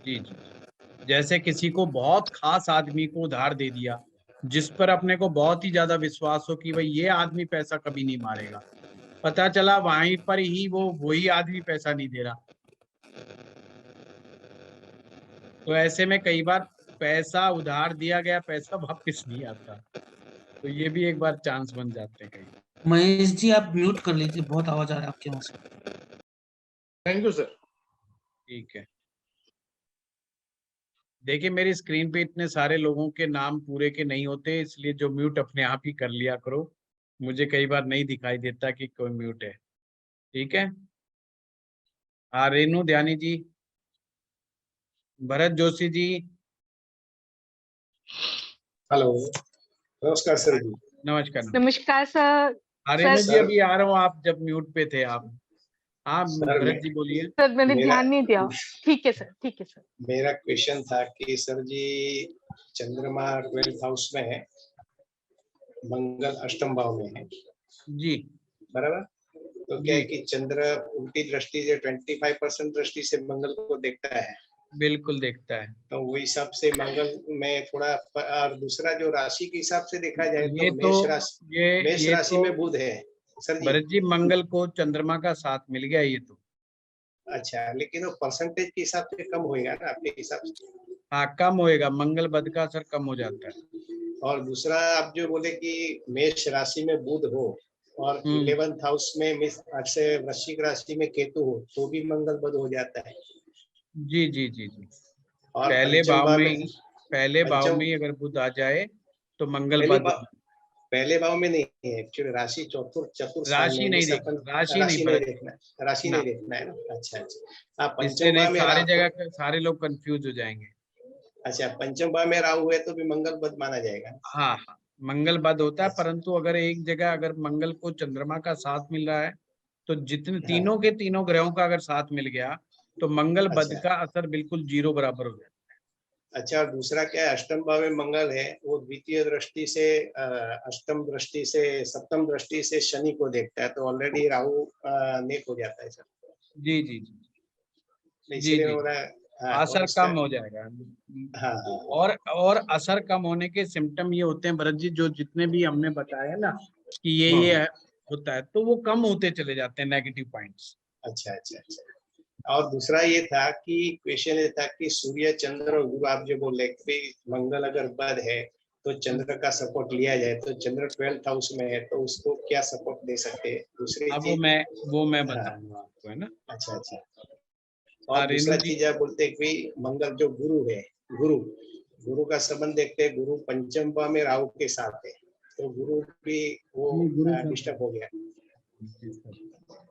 जी जी। जैसे किसी को बहुत खास आदमी को उधार दे दिया, जिस पर अपने को बहुत ही ज्यादा विश्वास हो कि भाई ये आदमी पैसा कभी नहीं मारेगा, पता चला वहीं पर ही वही आदमी पैसा नहीं दे रहा, तो ऐसे में कई बार पैसा उधार दिया गया पैसा वापस नहीं आता, तो ये भी एक बार चांस बन जाते हैं कई। महेश जी आप म्यूट कर लीजिए, बहुत आवाज आ रहा है आपके वहां से। Thank you sir. ठीक है, देखिए मेरी स्क्रीन पे इतने सारे लोगों के नाम पूरे के नहीं होते, इसलिए जो म्यूट अपने आप ही कर लिया करो, मुझे कई बार नहीं दिखाई देता कि कोई म्यूट है। ठीक है। हाँ रेनू ध्यानी जी, भरत जोशी जी। हेलो, नमस्कार सर जी। नमस्कार। नमस्कार सर। रेनू जी अभी आ रहा हूँ, आप जब म्यूट पे थे आप। हाँ सर भरत जी बोलिए। सर मैंने मेरा ध्यान नहीं दिया। ठीक है सर, ठीक है सर। मेरा क्वेश्चन था कि सर जी चंद्रमा 12th हाउस में है, मंगल अष्टम भाव में है जी बराबर। तो क्या है कि चंद्र उल्टी दृष्टि से 25% दृष्टि से मंगल को देखता है, बिल्कुल देखता है। तो वो हिसाब से मंगल में थोड़ा और दूसरा जो राशि के हिसाब से देखा जाए ये तो तो मेष ये राशि तो में बुध है सर जी। भरत जी मंगल को चंद्रमा का साथ मिल गया ये तो। अच्छा, लेकिन वो परसेंटेज के हिसाब से कम होएगा ना आपके हिसाब से? हाँ कम होएगा, मंगल बद का असर कम हो जाता है। और दूसरा आप जो बोले कि मेष राशि में बुध हो और 11th हाउस में से वृश्चिक राशि में केतु हो तो भी मंगल बद हो जाता है। जी जी जी जी। और पहले पंचम भाव भाव में ही पंचम ही अगर बुध आ जाए तो मंगल बद। पहले भाव में नहीं है एक्चुअली, राशि चतुर्थ स्थान राशि में, नहीं जैसे देखना, राशि नहीं देखना, राशि ना। नहीं देखना है ना। अच्छा अच्छा। आप इससे पंचम नहीं भाव में सारे राहु, जगह सारे लोग कंफ्यूज हो जाएंगे। अच्छा पंचम भाव में राहु है तो भी मंगल बद माना जाएगा। हाँ हाँ मंगल बद होता है, परंतु अगर एक जगह अगर मंगल को चंद्रमा का साथ मिल रहा है तो जितने तीनों के तीनों ग्रहों का अगर साथ मिल गया तो मंगल बद अच्छा का असर बिल्कुल 0 बराबर हो जाता अच्छा। और दूसरा क्या है, अष्टम भाव में मंगल है, वो द्वितीय दृष्टि से अष्टम दृष्टि से सप्तम दृष्टि से शनि को देखता है, तो ऑलरेडी राहु नेक हो जाता है सर। है। जी जी जी जी इसलिए जी हो रहा है। हाँ, असर कम हो जाएगा। हाँ हाँ और असर कम होने के सिम्टम ये होते हैं भरत जी, जो जितने भी हमने बताया ना कि ये होता है, तो वो कम होते चले जाते हैं नेगेटिव पॉइंट्स। अच्छा अच्छा अच्छा। और दूसरा ये था कि क्वेश्चन ये था कि सूर्य चंद्र और गुरु, आप जो बोले कि मंगल अगर बद है तो चंद्र का सपोर्ट लिया जाए, तो चंद्र 12th हाउस में है तो उसको क्या सपोर्ट दे सकते हैं? दूसरी अब चीज वो मैं बताऊंगा आपको, है ना। अच्छा अच्छा। और दूसरा चीज आप बोलते हैं कि मंगल जो गुरु है, गुरु का संबंध देखते हैं, गुरु पंचम भाव में राहु के साथ है, तो गुरु भी वो डिस्टर्ब हो गया।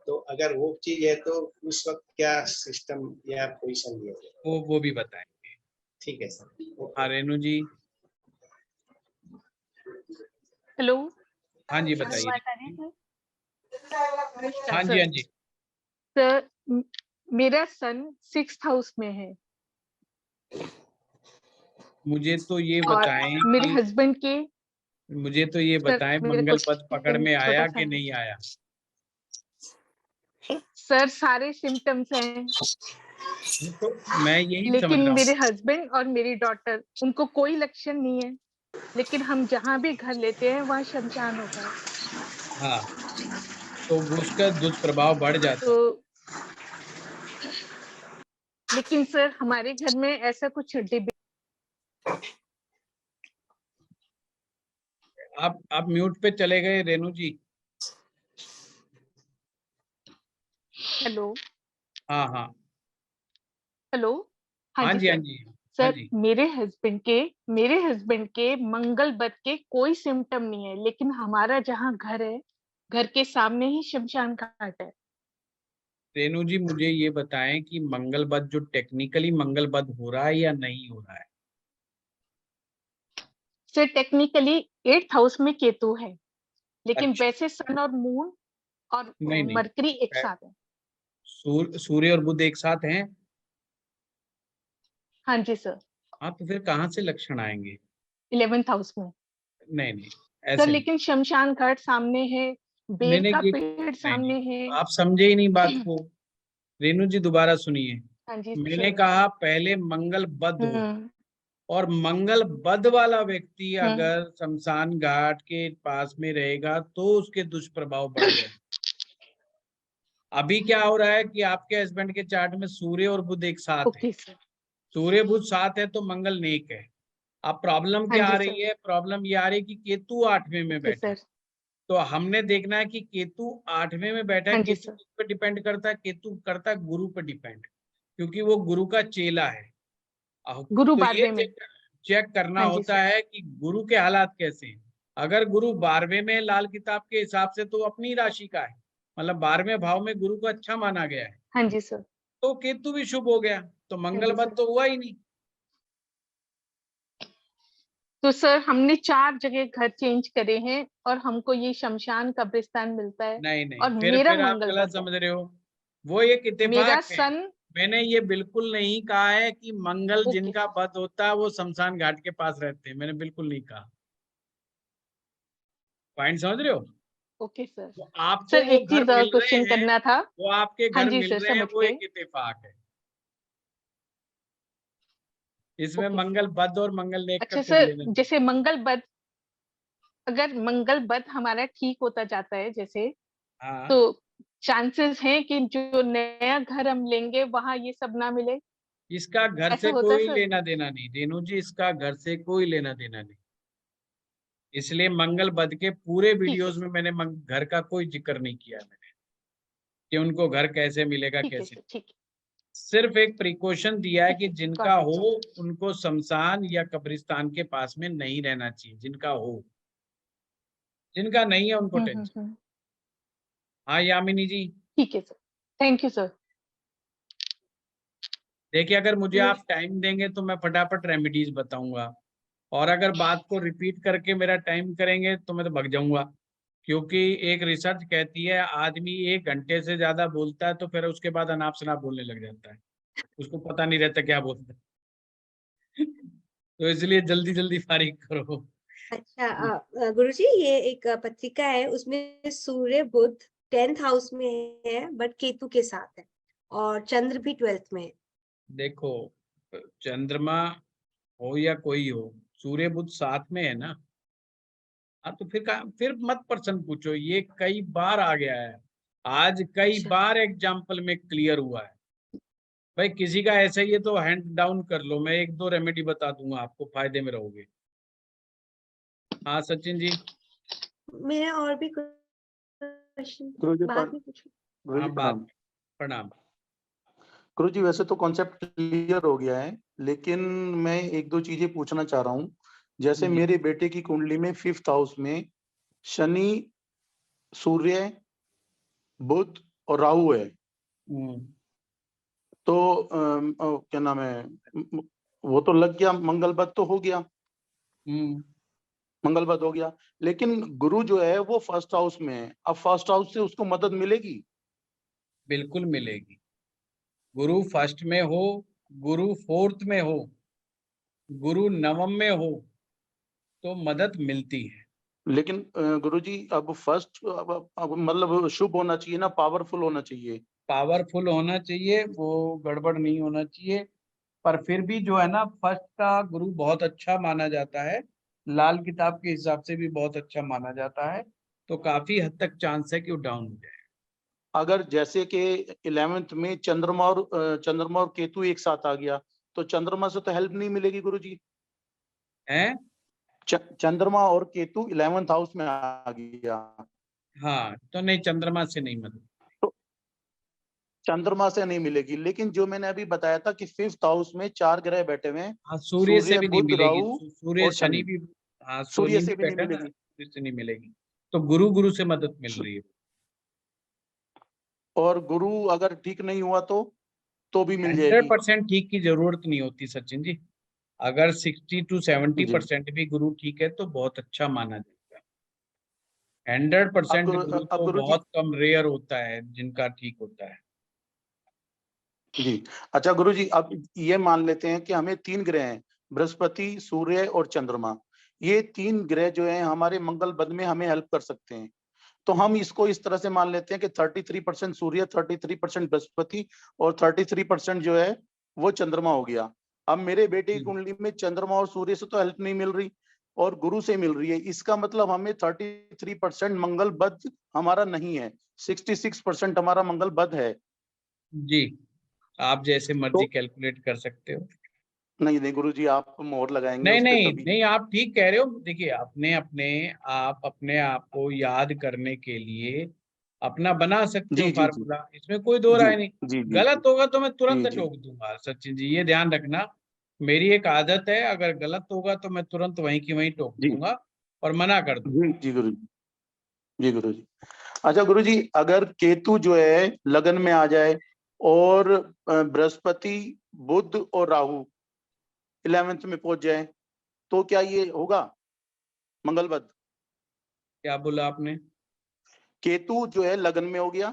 तो अगर वो चीज है तो उस वक्त क्या सिस्टम या पोजीशन लिया जाए? वो भी बताएंगे। ठीक है सर। हाँ रेणु जी। हेलो। हाँ जी बताइए। हाँ जी हाँ जी। सर मेरा सन 6th हाउस में है। मुझे तो ये और बताएं मेरे कि हस्बैंड के मुझे तो ये बताएं मंगल पद पकड़ में आया कि नहीं आया? सर सारे सिम्टम्स हैं, तो मैं यही समझ लेकिन रहा हूँ। मेरे हस्बैंड और मेरी डॉटर उनको कोई लक्षण नहीं है, लेकिन हम जहाँ भी घर लेते हैं वहाँ शमशान होता है। हाँ तो उसका दुष्प्रभाव बढ़ जाता है। तो लेकिन सर हमारे घर में ऐसा कुछ आप म्यूट पे चले गए रेणु जी। हेलो। हाँ हाँ हेलो। हाँ जी हाँ सर। जी हाँ सर जी। मेरे हस्बैंड के मंगल बद के कोई सिम्टम नहीं है, लेकिन हमारा जहाँ घर है, घर के सामने ही शमशान घाट है। रेणु जी मुझे ये बताएं कि मंगल बद जो टेक्निकली मंगल बद हो रहा है या नहीं हो रहा है? सर टेक्निकली 8th हाउस में केतु है, लेकिन अच्छा। वैसे सन और मून और नहीं मरकरी एक साथ है। सूर्य और बुध एक साथ हैं? हाँ जी सर। हाँ तो फिर कहाँ से लक्षण आएंगे? 11th हाउस में। नहीं सर ऐसे लेकिन शमशान घाट सामने है, बेल नहीं का ये पेड़ सामने है। आप समझे ही नहीं बात को। रेणु जी दोबारा सुनिए। हाँ जी मैंने सर। कहा पहले मंगल बद हो, और मंगल बद वाला व्यक्ति अगर शमशान घाट के पास में रहेगा तो उसके दुष्प्रभाव बढ़ जाए। अभी क्या हो रहा है कि आपके हस्बैंड के चार्ट में सूर्य और बुध एक साथ है। सूर्य बुध साथ है तो मंगल नेक है। अब प्रॉब्लम क्या आ रही है? प्रॉब्लम ये आ रही है कि केतु 8वें में बैठा है। तो हमने देखना है कि केतु 8वें में बैठा है। केतु किस पे डिपेंड करता है? केतु करता है गुरु पे डिपेंड, क्योंकि वो गुरु का चेला है। गुरु तो ये 12वें में। चेक करना हाँ जी होता है कि गुरु के हालात कैसे हैं। अगर गुरु 12वें में लाल किताब के हिसाब से तो अपनी राशि का है, मतलब 12वें भाव में गुरु को अच्छा माना गया है, हाँ जी सर। तो केतु भी शुभ हो गया, तो मंगल बद तो हुआ ही नहीं। तो सर हमने 4 जगह घर चेंज करे हैं और हमको ये शमशान कब्रिस्तान मिलता है। नहीं और फिर मेरा आप मंगल गलत बद है। समझ रहे हो। वो एक मेरा इत्तेफाक है। सन मैंने ये बिल्कुल नहीं कहा है कि मंगल ओके जिनका वध होता है वो शमशान घाट के पास रहते हैं, मैंने बिल्कुल नहीं कहा। पॉइंट समझ रहे हो? Okay sir. वो आपको सर वो एक घर चीज और मिल रहे क्वेश्चन हैं, करना था। वो आपके हाँ घर जी मिल सर, रहे हैं, समझ वो गए। एक इत्तेफाक है। इसमें ओके मंगल वध और मंगल नेक का अच्छा कोई सर, लेना देना। जैसे मंगल बद, अगर मंगल बद हमारा ठीक होता जाता है जैसे, हाँ, तो चांसेस हैं कि जो नया घर हम लेंगे वहां ये सब ना मिले, इसका घर ऐसा से होता है कोई सर? लेना देना नहीं रेणु जी, इसका घर से कोई लेना देना नहीं। इसलिए मंगल बद के पूरे ठीक है वीडियोस में मैंने घर का कोई जिक्र नहीं किया मैंने, कि उनको घर कैसे मिलेगा ठीक है कैसे। सर, ठीक है सिर्फ एक प्रिकॉशन दिया है ठीक कि है, जिनका गॉट इट हो सर। उनको शमशान या कब्रिस्तान के पास में नहीं रहना चाहिए, जिनका हो। जिनका नहीं है उनको टेंशन। हाँ यामिनी जी, ठीक है सर, थैंक यू सर। देखिए अगर मुझे आप टाइम देंगे तो मैं फटाफट रेमेडीज बताऊंगा, और अगर बात को रिपीट करके मेरा टाइम करेंगे तो मैं तो भग जाऊंगा। क्योंकि एक रिसर्च कहती है आदमी 1 घंटे से ज्यादा बोलता है तो फिर उसके बाद अनाप शनाप बोलने लग जाता है, उसको पता नहीं रहता क्या बोलता है। तो इसलिए जल्दी जल्दी फारिग करो। अच्छा गुरुजी, ये एक पत्रिका है, उसमें सूर्य बुध 10th हाउस में है बट केतु के साथ है, और चंद्र भी 12th में है। देखो, चंद्रमा हो या कोई हो, सूर्य बुध साथ में है ना। हाँ तो फिर मत प्रश्न पूछो, ये कई बार आ गया है, आज कई बार एग्जाम्पल में क्लियर हुआ है। भाई किसी का ऐसा ही है तो हैंड डाउन कर लो, मैं 1-2 रेमेडी बता दूंगा, आपको फायदे में रहोगे। हाँ सचिन जी। मेरा और भी क्वेश्चन गुरुजी बाद में पूछो। गुरुजी हाँ प्रणाम। प्रणाम। गुरुजी वैसे तो कॉन्सेप्ट क्लियर हो गया है, लेकिन मैं 1-2 चीजें पूछना चाह रहा हूँ। जैसे जी। मेरे बेटे की कुंडली में 5th हाउस में शनि, सूर्य, बुध और राहु है। तो क्या नाम है, वो तो लग गया, मंगल बद तो हो गया, मंगल बद हो गया, लेकिन गुरु जो है वो 1st हाउस में है। अब 1st हाउस से उसको मदद मिलेगी? बिल्कुल मिलेगी। गुरु 1st में हो, गुरु 4th में हो, गुरु 9th में हो, तो मदद मिलती है। लेकिन गुरुजी अब फर्स्ट अब मतलब शुभ होना चाहिए ना, पावरफुल होना चाहिए। पावरफुल होना चाहिए, वो गड़बड़ नहीं होना चाहिए। पर फिर भी जो है ना, 1st का गुरु बहुत अच्छा माना जाता है, लाल किताब के हिसाब से भी बहुत अच्छा माना जाता है, तो काफी हद तक चांस है कि वो डाउन हो जाए। अगर जैसे कि 11th में चंद्रमा और केतु एक साथ आ गया, तो चंद्रमा से तो हेल्प नहीं मिलेगी गुरुजी? हैं? चंद्रमा और केतु 11th हाउस में आ गया। हाँ तो नहीं, चंद्रमा से नहीं मदद। चंद्रमा से नहीं मिलेगी, लेकिन जो मैंने अभी बताया था कि 5th हाउस में 4 ग्रह बैठे हुए हैं, हाँ सूर्य से भी नहीं बुध, मिलेगी, राहु सूर्य और शनि शनि। भी। हाँ सूर्य शनि से भी भी नहीं बैठा है ना, मिलेगी। सूर्य से नहीं मिलेगी, तो गुरु से मदद मिल रही है। और गुरु अगर ठीक नहीं हुआ तो भी मिल जाएगी? 100% ठीक की जरूरत नहीं होती सचिन जी, अगर 60 to 70% भी गुरु ठीक है तो बहुत अच्छा माना जाता है। 100% गुरु अब तो गुरुजी बहुत कम, रेयर होता है जिनका ठीक होता है। जी, अच्छा गुरुजी, अब ये मान लेते हैं कि हमें 3 ग्रह हैं, बृहस्पति, सूर्य और चंद्रमा। ये 3 ग्रह जो हैं हमारे मंगल बद में हमें हेल्प कर सकते हैं। तो हम इसको इस तरह से मान लेते हैं कि 33% सूर्य, 33% बृहस्पति और 33% जो है वो चंद्रमा हो गया। अब मेरे बेटे की कुंडली में चंद्रमा और सूर्य से तो हेल्प नहीं मिल रही और गुरु से मिल रही है, इसका मतलब हमें 33% मंगल बद हमारा नहीं है, 66% हमारा मंगल बद है। जी, आप जैसे मर्जी कैलकुलेट कर सकते हो। नहीं गुरुजी, आप मोहर लगाएंगे नहीं उस पे नहीं तभी। नहीं, आप ठीक कह रहे हो। देखिए आप अपने आप को याद करने के लिए अपना बना सकते हो जी जी जी फार्मूला, इसमें कोई दो जी राय नहीं। जी जी गलत होगा तो मैं तुरंत जी जी टोक दूंगा सचिन जी, ये ध्यान रखना। मेरी एक आदत है, अगर गलत होगा तो मैं तुरंत वहीं की वहीं टोक जी दूंगा और मना कर दूंगा। जी जी गुरुजी, जी गुरुजी। अच्छा गुरुजी, अगर केतु जो है लगन में आ जाए और बृहस्पति, बुध और राहु 11th में पहुंच जाए, तो क्या ये होगा मंगल बद? क्या बोला आपने? केतु जो है लगन में हो गया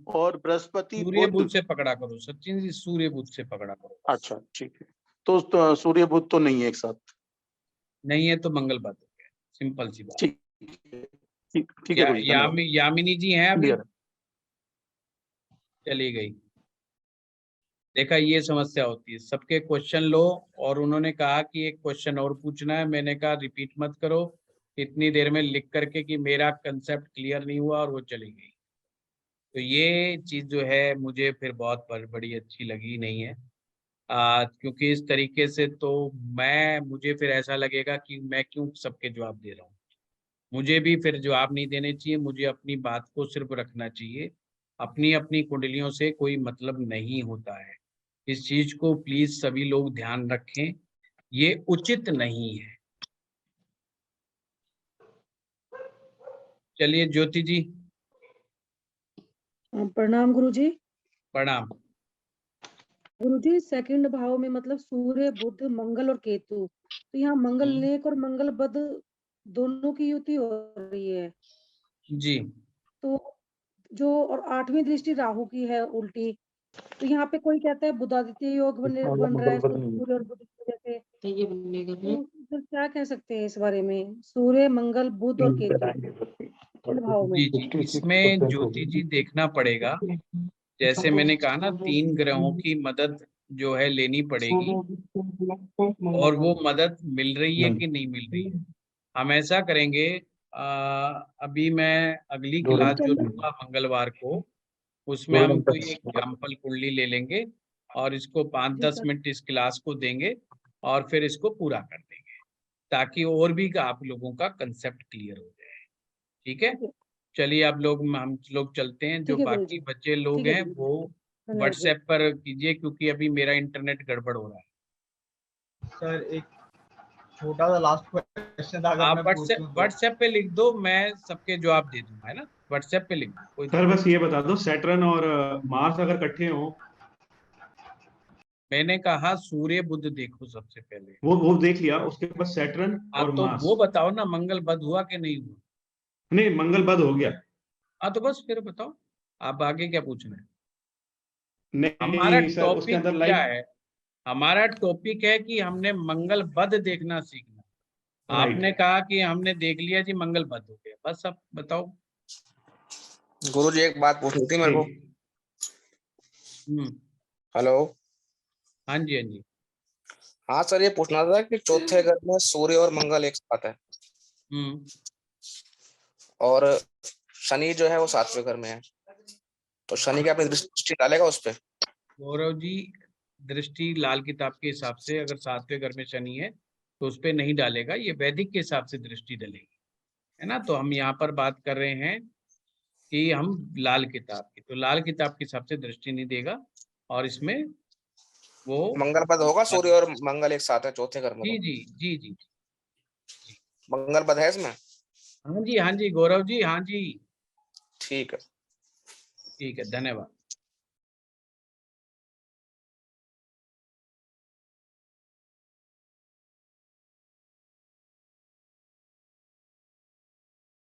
और बृहस्पति सूर्य बुध। बुध से पकड़ा करो सचिन जी, सूर्य बुध से पकड़ा करो। अच्छा ठीक है, तो सूर्य बुध तो नहीं है एक साथ, नहीं है तो मंगल बुध हो गया, सिंपल सी बात। ठीक ठीक है गुरुजी, धन्यवाद। यामिनी जी हैं अभी? क्लियर है। चली गई। देखा, ये समस्या होती है, सबके क्वेश्चन लो और उन्होंने कहा कि एक क्वेश्चन और पूछना है, मैंने कहा रिपीट मत करो इतनी देर में लिख करके कि मेरा कंसेप्ट क्लियर नहीं हुआ, और वो चली गई। तो ये चीज जो है मुझे फिर बहुत बड़ी अच्छी लगी नहीं है, क्योंकि इस तरीके से तो मुझे फिर ऐसा लगेगा कि मैं क्यों सबके जवाब दे रहा हूँ। मुझे भी फिर जवाब नहीं देने चाहिए, मुझे अपनी बात को सिर्फ रखना चाहिए। अपनी अपनी कुंडलियों से कोई मतलब नहीं होता है, इस चीज को प्लीज सभी लोग ध्यान रखें, ये उचित नहीं है। चलिए ज्योति जी। प्रणाम गुरुजी। प्रणाम। गुरुजी, सेकंड भाव में मतलब सूर्य बुध मंगल और केतु, तो यहाँ मंगल नेक और मंगल बद दोनों की युति हो रही है जी। तो जो, और 8वीं दृष्टि राहु की है उल्टी, तो यहाँ पे कोई कहता है बुधादित्य योग बन रहा है सूर्य और बुध की वजह से, ये बनेगा। तो फिर क्या कह सकते हैं इस बारे में, सूर्य मंगल बुध और केतु भाव में? जी जी, इसमें ज्योति जी देखना पड़ेगा, जैसे मैंने कहा ना 3 ग्रहों की मदद जो है लेनी पड़ेगी, और वो मदद मिल रही है कि नहीं मिल रही है। हम ऐसा करेंगे, अभी मैं अगली क्लास जो लूंगा मंगलवार को, उसमें हम कोई एक एग्जाम्पल कुंडली ले लेंगे और इसको 5-10 मिनट इस क्लास को देंगे और फिर इसको पूरा कर देंगे, ताकि और भी आप लोगों का कंसेप्ट क्लियर हो जाए। ठीक है, चलिए आप लोग, हम लोग चलते हैं। जो बाकी बच्चे लोग हैं वो व्हाट्सएप पर कीजिए, क्योंकि अभी मेरा इंटरनेट गड़बड़ हो रहा है। सर एक छोटा सा लास्ट क्वेश्चन था, अगर आप मैं पूछूं तो। व्हाट्सएप पे लिख दो, मैं सबके जवाब दे दूंगा, है ना। व्हाट्सएप पे लिख दो कोई। सर बस ये बता दो, सैटर्न और मार्स अगर इकट्ठे हो। मैंने कहा सूर्य बुध देखो सबसे पहले, वो देख लिया, उसके बाद सैटर्न और तो मार्स। वो बताओ ना, मंगल बध हुआ कि नहीं हुआ? नहीं, मंगल बध हो गया। हाँ तो बस फिर बताओ, आप आगे क्या पूछना है? नहीं हमारा सर, उसके टॉपिक अंदर क्या है? हमारा टॉपिक है कि हमने मंगल बध देखना सीखना। आपने कहा कि हमने देख लिया जी मंगल बध हो गया, बस अब बताओ। गुरु जी एक बात पूछनी थी मेरे को। हेलो। हाँ जी, हाँ जी। हाँ सर, ये पूछना था कि चौथे घर में सूर्य और मंगल एक साथ है, और शनि जो है वो 7वें घर में है, तो शनि की अपनी दृष्टि डालेगा उस पे? गौरव जी, दृष्टि लाल किताब के हिसाब से अगर 7वें घर में शनि है तो उस पे नहीं डालेगा, ये वैदिक के हिसाब से दृष्टि डलेगी, है ना। तो हम यहाँ पर बात कर रहे हैं कि हम लाल किताब की, तो लाल किताब के हिसाब से दृष्टि नहीं देगा, और इसमें वो मंगल बध होगा, सूर्य और मंगल एक साथ है चौथे घर में। जी जी जी जी, मंगल बध है इसमें? हाँ जी, हाँ जी गौरव जी, हाँ जी। ठीक है, ठीक है, धन्यवाद।